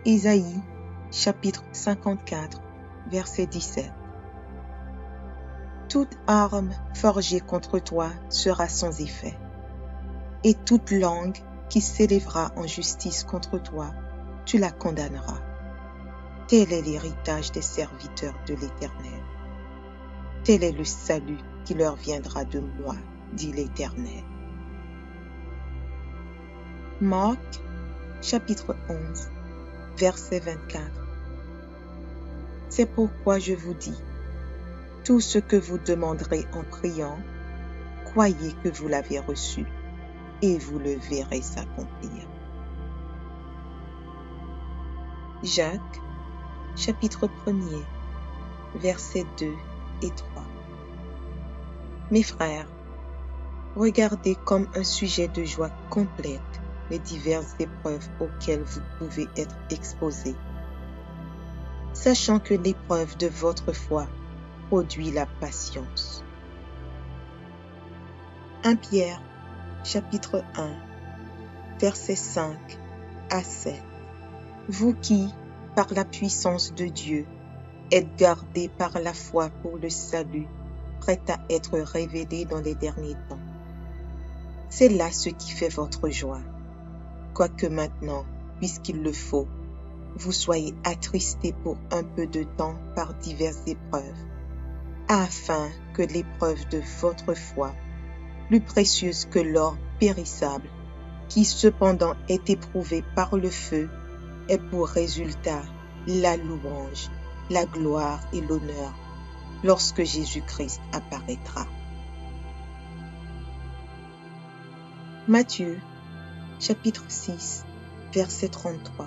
Isaïe, chapitre 54, verset 17. Toute arme forgée contre toi sera sans effet, et toute langue qui s'élèvera en justice contre toi, tu la condamneras. Tel est l'héritage des serviteurs de l'Éternel. Tel est le salut qui leur viendra de moi, dit l'Éternel. Marc, chapitre 11, verset 24. C'est pourquoi je vous dis, tout ce que vous demanderez en priant, croyez que vous l'avez reçu, et vous le verrez s'accomplir. Jacques, chapitre 1er, versets 2 et 3. Mes frères, regardez comme un sujet de joie complète les diverses épreuves auxquelles vous pouvez être exposés, sachant que l'épreuve de votre foi produit la patience. 1 Pierre, chapitre 1, versets 5 à 7. Vous qui, par la puissance de Dieu, êtes gardés par la foi pour le salut, prête à être révélée dans les derniers temps. C'est là ce qui fait votre joie, quoique maintenant, puisqu'il le faut, vous soyez attristés pour un peu de temps par diverses épreuves, afin que l'épreuve de votre foi, plus précieuse que l'or périssable, qui cependant est éprouvé par le feu, ait pour résultat la louange, la gloire et l'honneur lorsque Jésus-Christ apparaîtra. Matthieu, chapitre 6, verset 33.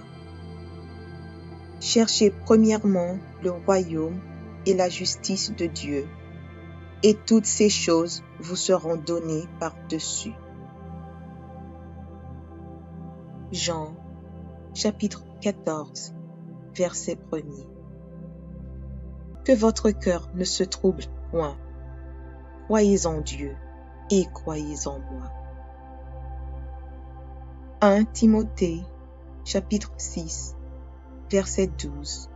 Cherchez premièrement le royaume et la justice de Dieu, et toutes ces choses vous seront données par-dessus. Jean, chapitre 14, verset 1er. Que votre cœur ne se trouble point. Croyez en Dieu et croyez en moi. 1 Timothée, chapitre 6, verset 12.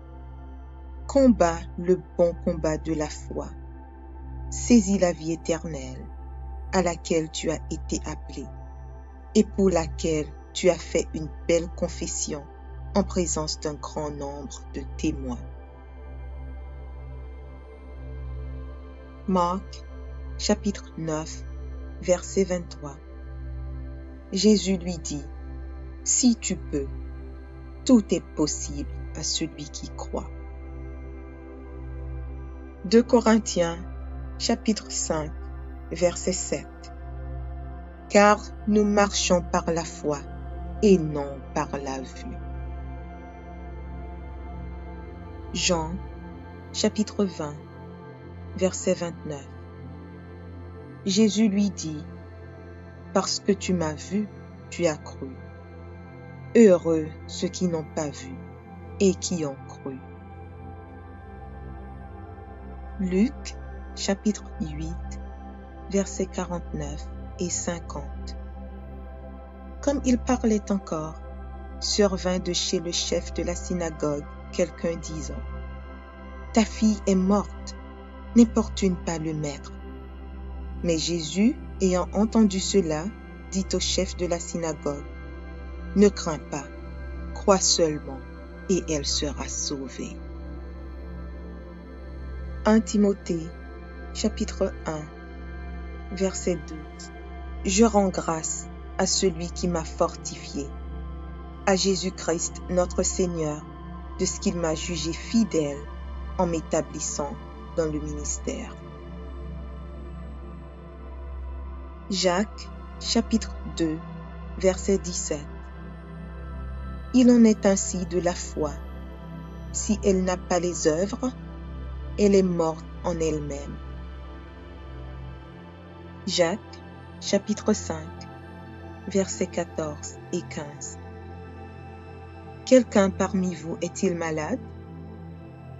Combat le bon combat de la foi. Saisis la vie éternelle, à laquelle tu as été appelé, et pour laquelle tu as fait une belle confession en présence d'un grand nombre de témoins. Marc, chapitre 9, verset 23. Jésus lui dit, « Si tu peux, tout est possible à celui qui croit. » 2 Corinthiens, chapitre 5, verset 7. Car nous marchons par la foi et non par la vue. Jean, chapitre 20, verset 29. Jésus lui dit, « Parce que tu m'as vu, tu as cru. Heureux ceux qui n'ont pas vu et qui ont cru. » Luc, chapitre 8, versets 49 et 50. Comme il parlait encore, survint de chez le chef de la synagogue quelqu'un disant, « Ta fille est morte, n'importune pas le maître. » Mais Jésus, ayant entendu cela, dit au chef de la synagogue, « Ne crains pas, crois seulement, et elle sera sauvée. » 1 Timothée, chapitre 1, verset 12. Je rends grâce à celui qui m'a fortifié, à Jésus-Christ notre Seigneur, de ce qu'il m'a jugé fidèle en m'établissant dans le ministère. Jacques, chapitre 2, verset 17. Il en est ainsi de la foi. Si elle n'a pas les œuvres, elle est morte en elle-même. Jacques, chapitre 5, versets 14 et 15. Quelqu'un parmi vous est-il malade?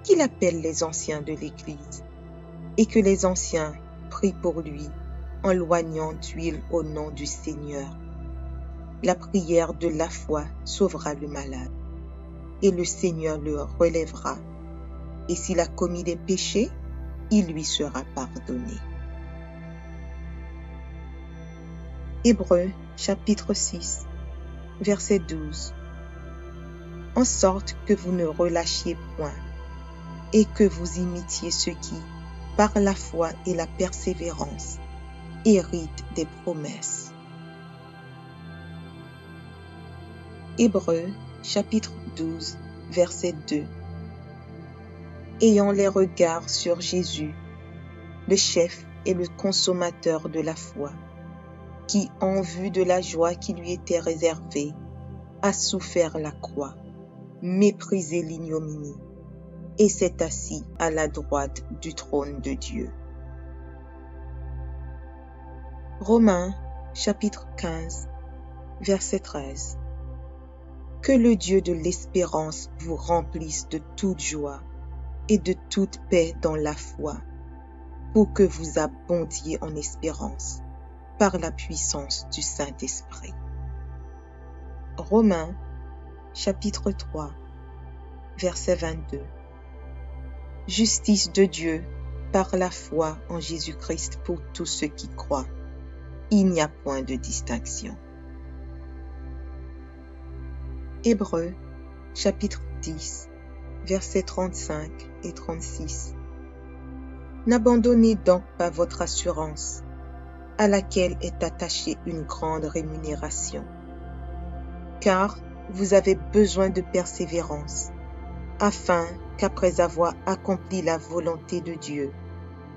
Qu'il appelle les anciens de l'Église, et que les anciens prient pour lui en loignant d'huile au nom du Seigneur. La prière de la foi sauvera le malade, et le Seigneur le relèvera. Et s'il a commis des péchés, il lui sera pardonné. Hébreux, chapitre 6, verset 12. En sorte que vous ne relâchiez point, et que vous imitiez ceux qui, par la foi et la persévérance, héritent des promesses. Hébreux, chapitre 12, verset 2. Ayant les regards sur Jésus, le chef et le consommateur de la foi, qui, en vue de la joie qui lui était réservée, a souffert la croix, méprisé l'ignominie, et s'est assis à la droite du trône de Dieu. Romains, chapitre 15, verset 13. Que le Dieu de l'espérance vous remplisse de toute joie et de toute paix dans la foi, pour que vous abondiez en espérance, par la puissance du Saint-Esprit. Romains, chapitre 3, verset 22. Justice de Dieu par la foi en Jésus-Christ pour tous ceux qui croient. Il n'y a point de distinction. Hébreux, chapitre 10, versets 35 et 36. N'abandonnez donc pas votre assurance, à laquelle est attachée une grande rémunération, car vous avez besoin de persévérance, afin qu'après avoir accompli la volonté de Dieu,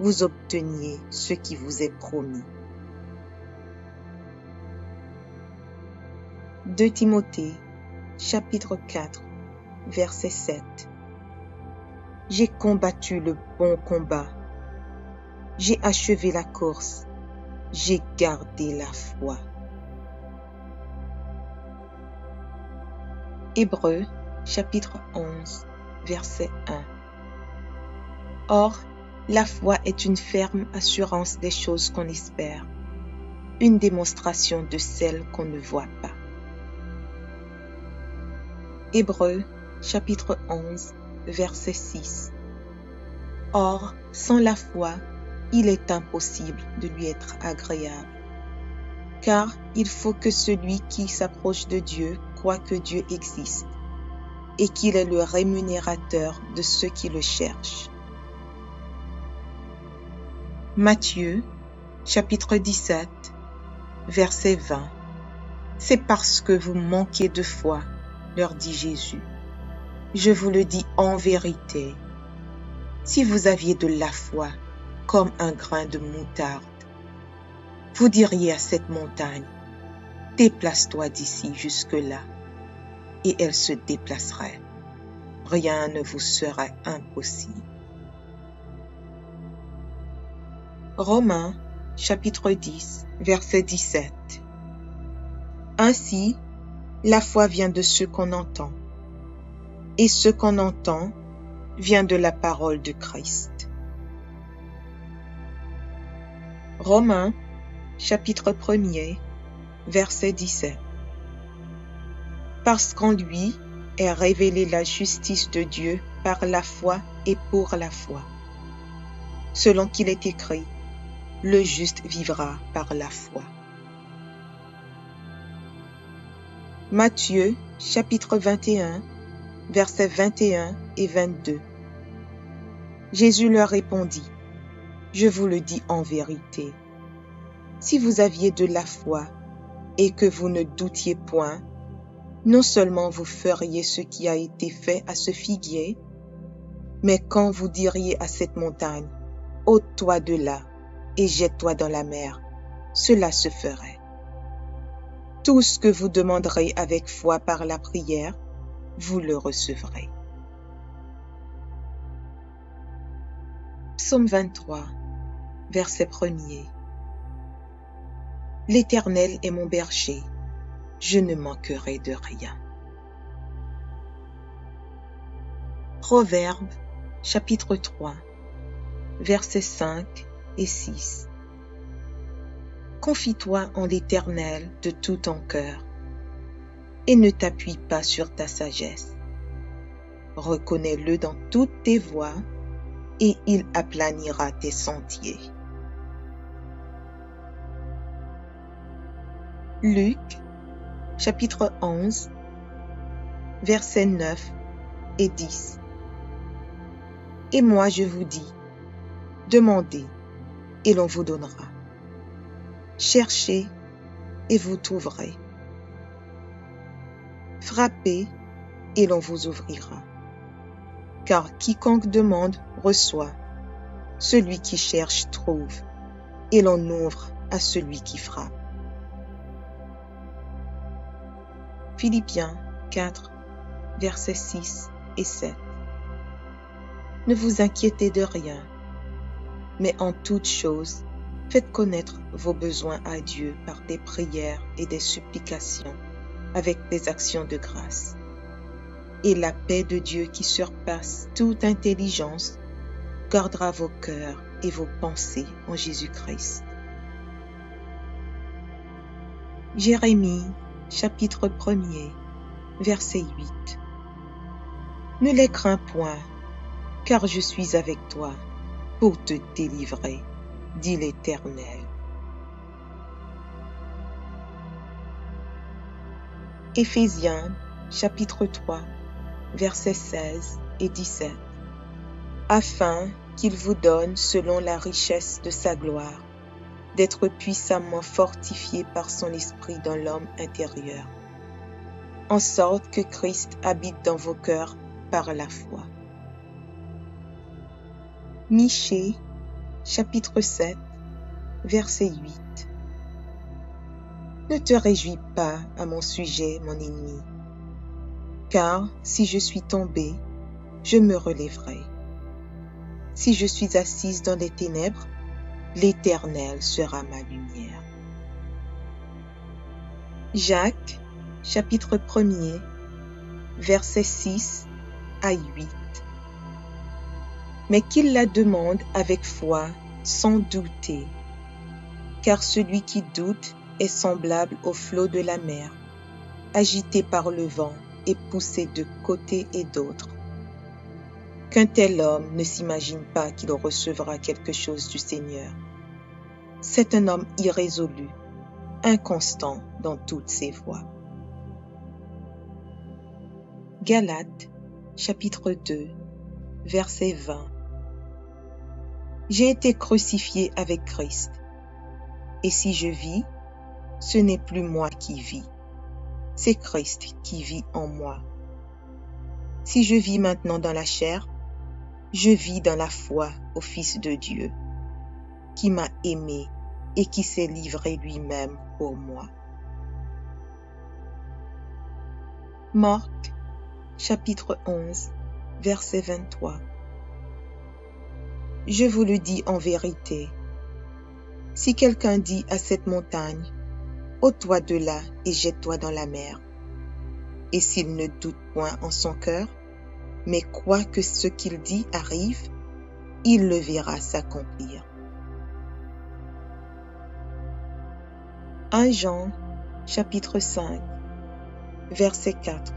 vous obteniez ce qui vous est promis. 2 Timothée, chapitre 4, verset 7. J'ai combattu le bon combat, j'ai achevé la course, j'ai gardé la foi. Hébreux, chapitre 11, verset 1. Or, la foi est une ferme assurance des choses qu'on espère, une démonstration de celles qu'on ne voit pas. Hébreux, chapitre 11, verset 6. Or, sans la foi, il est impossible de lui être agréable, car il faut que celui qui s'approche de Dieu croit que Dieu existe et qu'il est le rémunérateur de ceux qui le cherchent. Matthieu, chapitre 17, verset 20. C'est parce que vous manquez de foi, leur dit Jésus. Je vous le dis en vérité, si vous aviez de la foi comme un grain de moutarde, vous diriez à cette montagne, déplace-toi d'ici jusque-là, et elle se déplacerait. Rien ne vous serait impossible. Romains, chapitre 10, verset 17. Ainsi, la foi vient de ce qu'on entend, et ce qu'on entend vient de la parole de Christ. Romains, chapitre 1er, verset 17. Parce qu'en lui est révélée la justice de Dieu par la foi et pour la foi. Selon qu'il est écrit, le juste vivra par la foi. Matthieu, chapitre 21, versets 21 et 22. Jésus leur répondit, je vous le dis en vérité, si vous aviez de la foi et que vous ne doutiez point, non seulement vous feriez ce qui a été fait à ce figuier, mais quand vous diriez à cette montagne, ôte-toi de là et jette-toi dans la mer, cela se ferait. Tout ce que vous demanderez avec foi par la prière, vous le recevrez. Psaume 23, verset 1er. L'Éternel est mon berger, je ne manquerai de rien. Proverbes, chapitre 3, versets 5 et 6. Confie-toi en l'Éternel de tout ton cœur, et ne t'appuie pas sur ta sagesse. Reconnais-le dans toutes tes voies, et il aplanira tes sentiers. Luc, chapitre 11, versets 9 et 10. Et moi je vous dis, demandez, et l'on vous donnera. Cherchez, et vous trouverez. Frappez, et l'on vous ouvrira. Car quiconque demande, reçoit. Celui qui cherche, trouve. Et l'on ouvre à celui qui frappe. Philippiens 4, versets 6 et 7. Ne vous inquiétez de rien, mais en toute chose, faites connaître vos besoins à Dieu par des prières et des supplications, avec des actions de grâce. Et la paix de Dieu qui surpasse toute intelligence gardera vos cœurs et vos pensées en Jésus-Christ. Jérémie, chapitre 1er, verset 8. Ne les crains point, car je suis avec toi, pour te délivrer, dit l'Éternel. Éphésiens chapitre 3, versets 16 et 17. Afin qu'il vous donne, selon la richesse de sa gloire, d'être puissamment fortifié par son esprit dans l'homme intérieur, en sorte que Christ habite dans vos cœurs par la foi. Michée, chapitre 7, verset 8. Ne te réjouis pas à mon sujet, mon ennemi, car si je suis tombé, je me relèverai. Si je suis assise dans les ténèbres, l'Éternel sera ma lumière. Jacques, chapitre 1er, versets 6 à 8. Mais qu'il la demande avec foi, sans douter, car celui qui doute est semblable au flot de la mer, agité par le vent et poussé de côté et d'autre. Qu'un tel homme ne s'imagine pas qu'il recevra quelque chose du Seigneur. C'est un homme irrésolu, inconstant dans toutes ses voies. Galates, chapitre 2, verset 20. J'ai été crucifié avec Christ, et si je vis, ce n'est plus moi qui vis, c'est Christ qui vit en moi. Si je vis maintenant dans la chair, je vis dans la foi au Fils de Dieu, qui m'a aimé et qui s'est livré lui-même pour moi. Marc, chapitre 11, verset 23. Je vous le dis en vérité, si quelqu'un dit à cette montagne, ôte-toi de là et jette-toi dans la mer, et s'il ne doute point en son cœur, mais croit que ce qu'il dit arrive, il le verra s'accomplir. 1 Jean, chapitre 5, verset 4.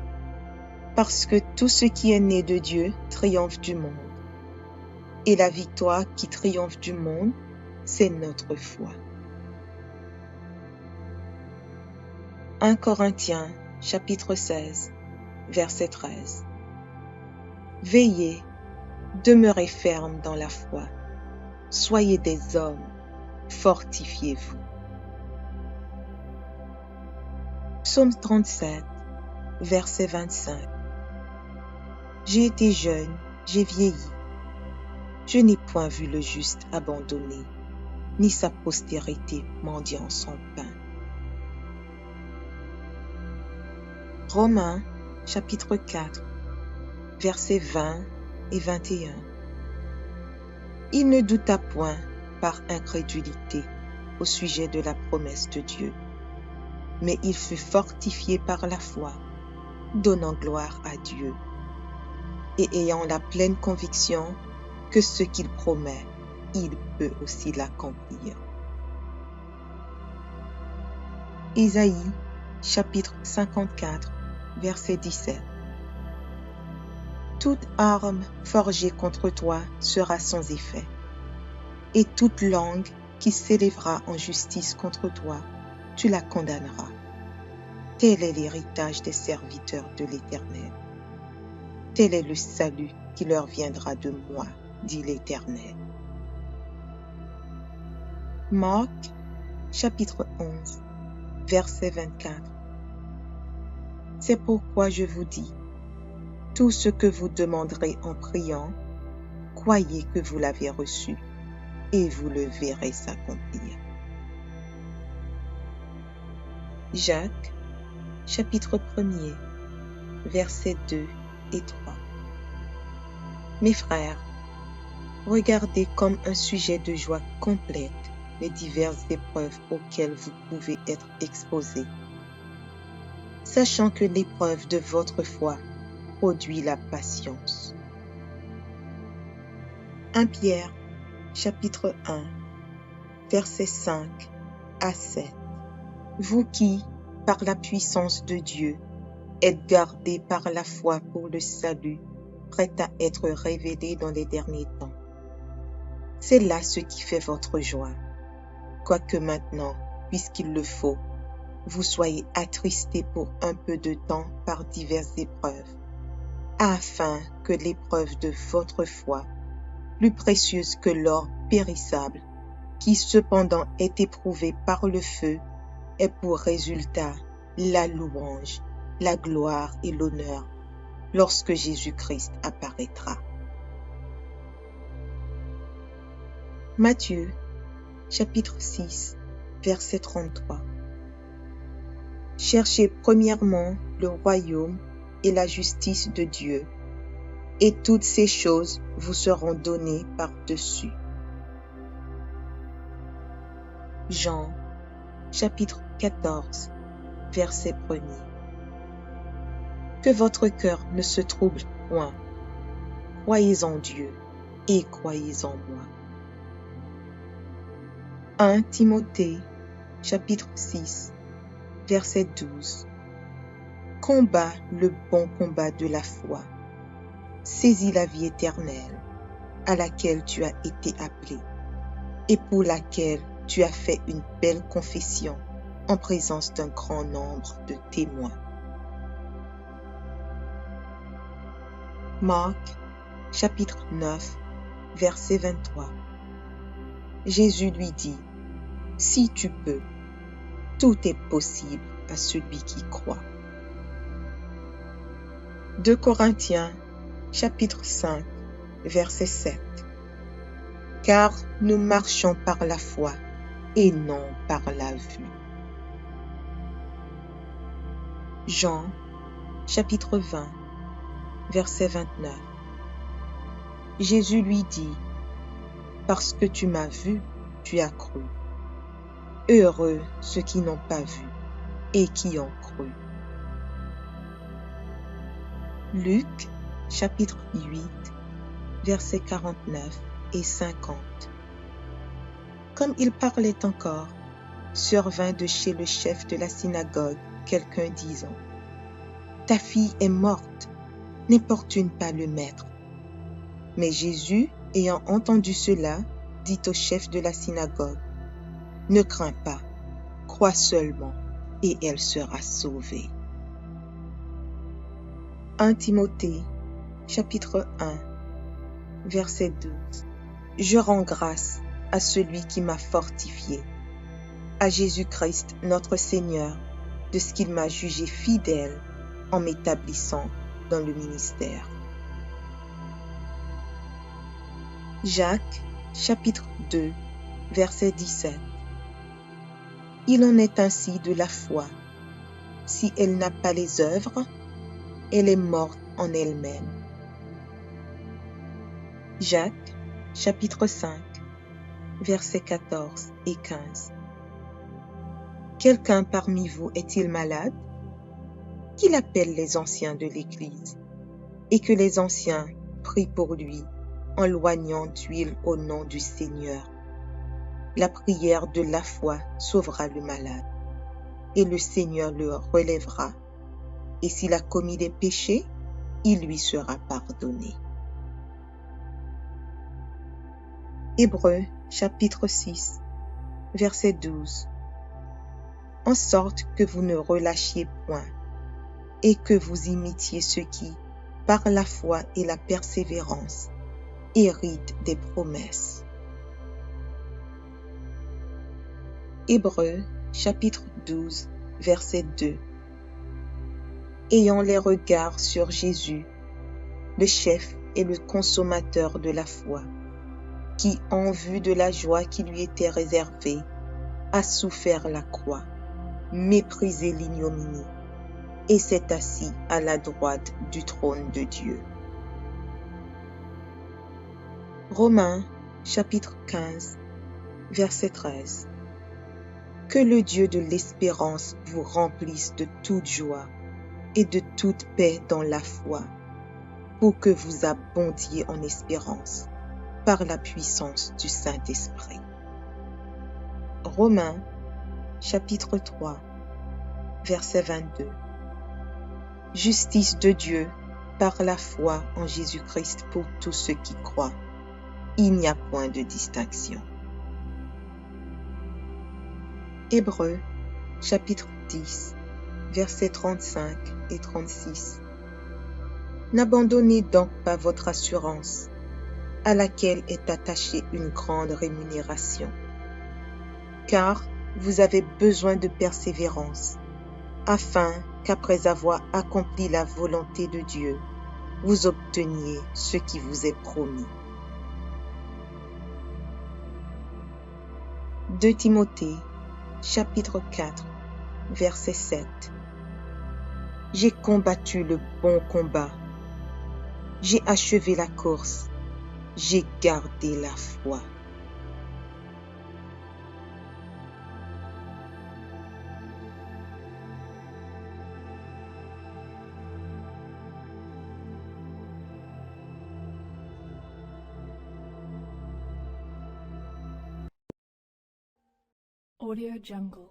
Parce que tout ce qui est né de Dieu triomphe du monde. Et la victoire qui triomphe du monde, c'est notre foi. 1 Corinthiens, chapitre 16, verset 13. Veillez, demeurez fermes dans la foi. Soyez des hommes, fortifiez-vous. Psaume 37, verset 25. J'ai été jeune, j'ai vieilli. Je n'ai point vu le juste abandonné, ni sa postérité mendiant son pain. Romains, chapitre 4, versets 20 et 21. Il ne douta point par incrédulité au sujet de la promesse de Dieu, mais il fut fortifié par la foi, donnant gloire à Dieu, et ayant la pleine conviction que ce qu'il promet, il peut aussi l'accomplir. Isaïe, chapitre 54, verset 17. Toute arme forgée contre toi sera sans effet, et toute langue qui s'élèvera en justice contre toi, tu la condamneras. Tel est l'héritage des serviteurs de l'Éternel. Tel est le salut qui leur viendra de moi, dit l'Éternel. Marc, chapitre 11, verset 24. C'est pourquoi je vous dis, tout ce que vous demanderez en priant, croyez que vous l'avez reçu, et vous le verrez s'accomplir. Jacques, chapitre 1er, versets 2 et 3. Mes frères, regardez comme un sujet de joie complète les diverses épreuves auxquelles vous pouvez être exposés, sachant que l'épreuve de votre foi produit la patience. 1 Pierre, chapitre 1, versets 5 à 7. Vous qui, par la puissance de Dieu, êtes gardés par la foi pour le salut, prêt à être révélé dans les derniers temps. C'est là ce qui fait votre joie. Quoique maintenant, puisqu'il le faut, vous soyez attristés pour un peu de temps par diverses épreuves, afin que l'épreuve de votre foi, plus précieuse que l'or périssable, qui cependant est éprouvé par le feu, ait pour résultat la louange, la gloire et l'honneur lorsque Jésus-Christ apparaîtra. Matthieu, chapitre 6, verset 33. Cherchez premièrement le royaume et la justice de Dieu, et toutes ces choses vous seront données par-dessus. Jean, chapitre 14, verset 1er. Que votre cœur ne se trouble point. Croyez en Dieu et croyez en moi. 1 Timothée, chapitre 6, verset 12. Combat le bon combat de la foi. Saisis la vie éternelle, à laquelle tu as été appelé, et pour laquelle tu as fait une belle confession en présence d'un grand nombre de témoins. Marc, chapitre 9, verset 23. Jésus lui dit, « Si tu peux, tout est possible à celui qui croit. » 2 Corinthiens, chapitre 5, verset 7. Car nous marchons par la foi et non par la vue. Jean, chapitre 20, verset 29. Jésus lui dit, « Parce que tu m'as vu, tu as cru. Heureux ceux qui n'ont pas vu et qui ont cru. » Luc, chapitre 8, versets 49 et 50. Comme il parlait encore, survint de chez le chef de la synagogue quelqu'un disant, « Ta fille est morte, n'importune pas le maître. » Mais Jésus, ayant entendu cela, dit au chef de la synagogue, « Ne crains pas, crois seulement, et elle sera sauvée. » 1 Timothée, chapitre 1, verset 12. Je rends grâce à celui qui m'a fortifié, à Jésus-Christ notre Seigneur, de ce qu'il m'a jugé fidèle en m'établissant dans le ministère. Jacques, chapitre 2, verset 17. Il en est ainsi de la foi. Si elle n'a pas les œuvres, elle est morte en elle-même. Jacques, chapitre 5, versets 14 et 15. Quelqu'un parmi vous est-il malade? Qu'il appelle les anciens de l'Église, et que les anciens prient pour lui en loignant d'huile au nom du Seigneur. La prière de la foi sauvera le malade, et le Seigneur le relèvera. Et s'il a commis des péchés, il lui sera pardonné. Hébreux, chapitre 6, verset 12. En sorte que vous ne relâchiez point, et que vous imitiez ceux qui, par la foi et la persévérance, héritent des promesses. Hébreux, chapitre 12, verset 2. Ayant les regards sur Jésus, le chef et le consommateur de la foi, qui, en vue de la joie qui lui était réservée, a souffert la croix, méprisé l'ignominie, et s'est assis à la droite du trône de Dieu. Romains, chapitre 15, verset 13. Que le Dieu de l'espérance vous remplisse de toute joie et de toute paix dans la foi, pour que vous abondiez en espérance par la puissance du Saint-Esprit. Romains, chapitre 3, verset 22. Justice de Dieu par la foi en Jésus-Christ pour tous ceux qui croient, il n'y a point de distinction. Hébreux, chapitre 10, versets 35 et 36. N'abandonnez donc pas votre assurance, à laquelle est attachée une grande rémunération, car vous avez besoin de persévérance, afin qu'après avoir accompli la volonté de Dieu, vous obteniez ce qui vous est promis. 2 Timothée, chapitre 4, verset 7. J'ai combattu le bon combat, j'ai achevé la course, j'ai gardé la foi. Audio Jungle.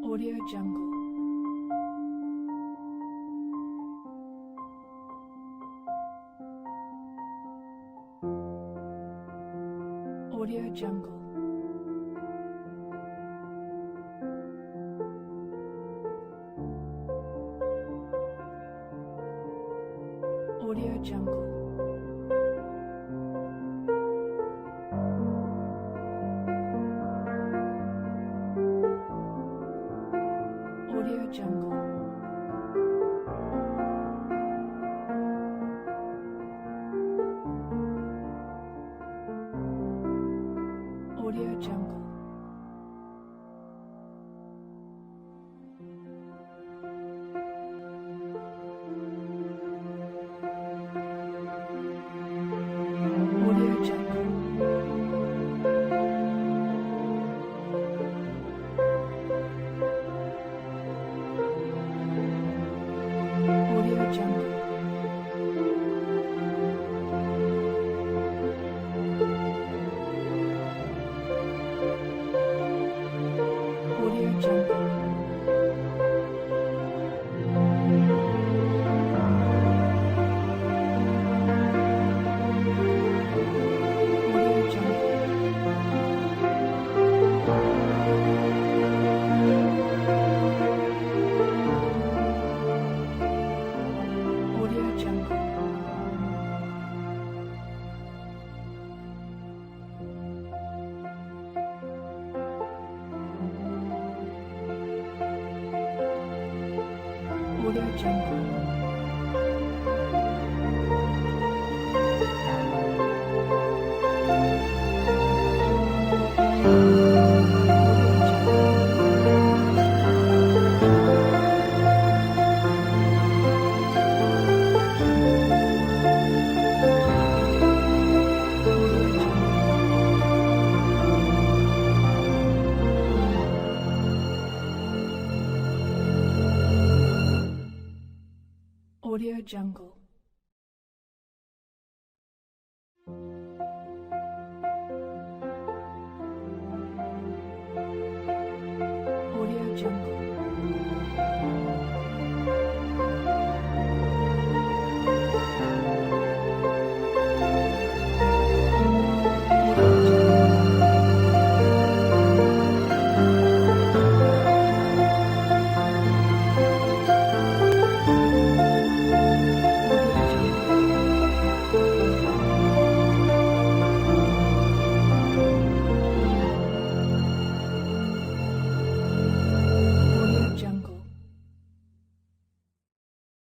Audio Jungle. Audio Jungle. Audio Jungle. Audio Jungle. Audio Jungle. Audio Jungle. Audio Jungle. Audio Jungle. Audio Jungle. Audio Jungle. Audio Jungle. Audio Jungle. Audio Jungle.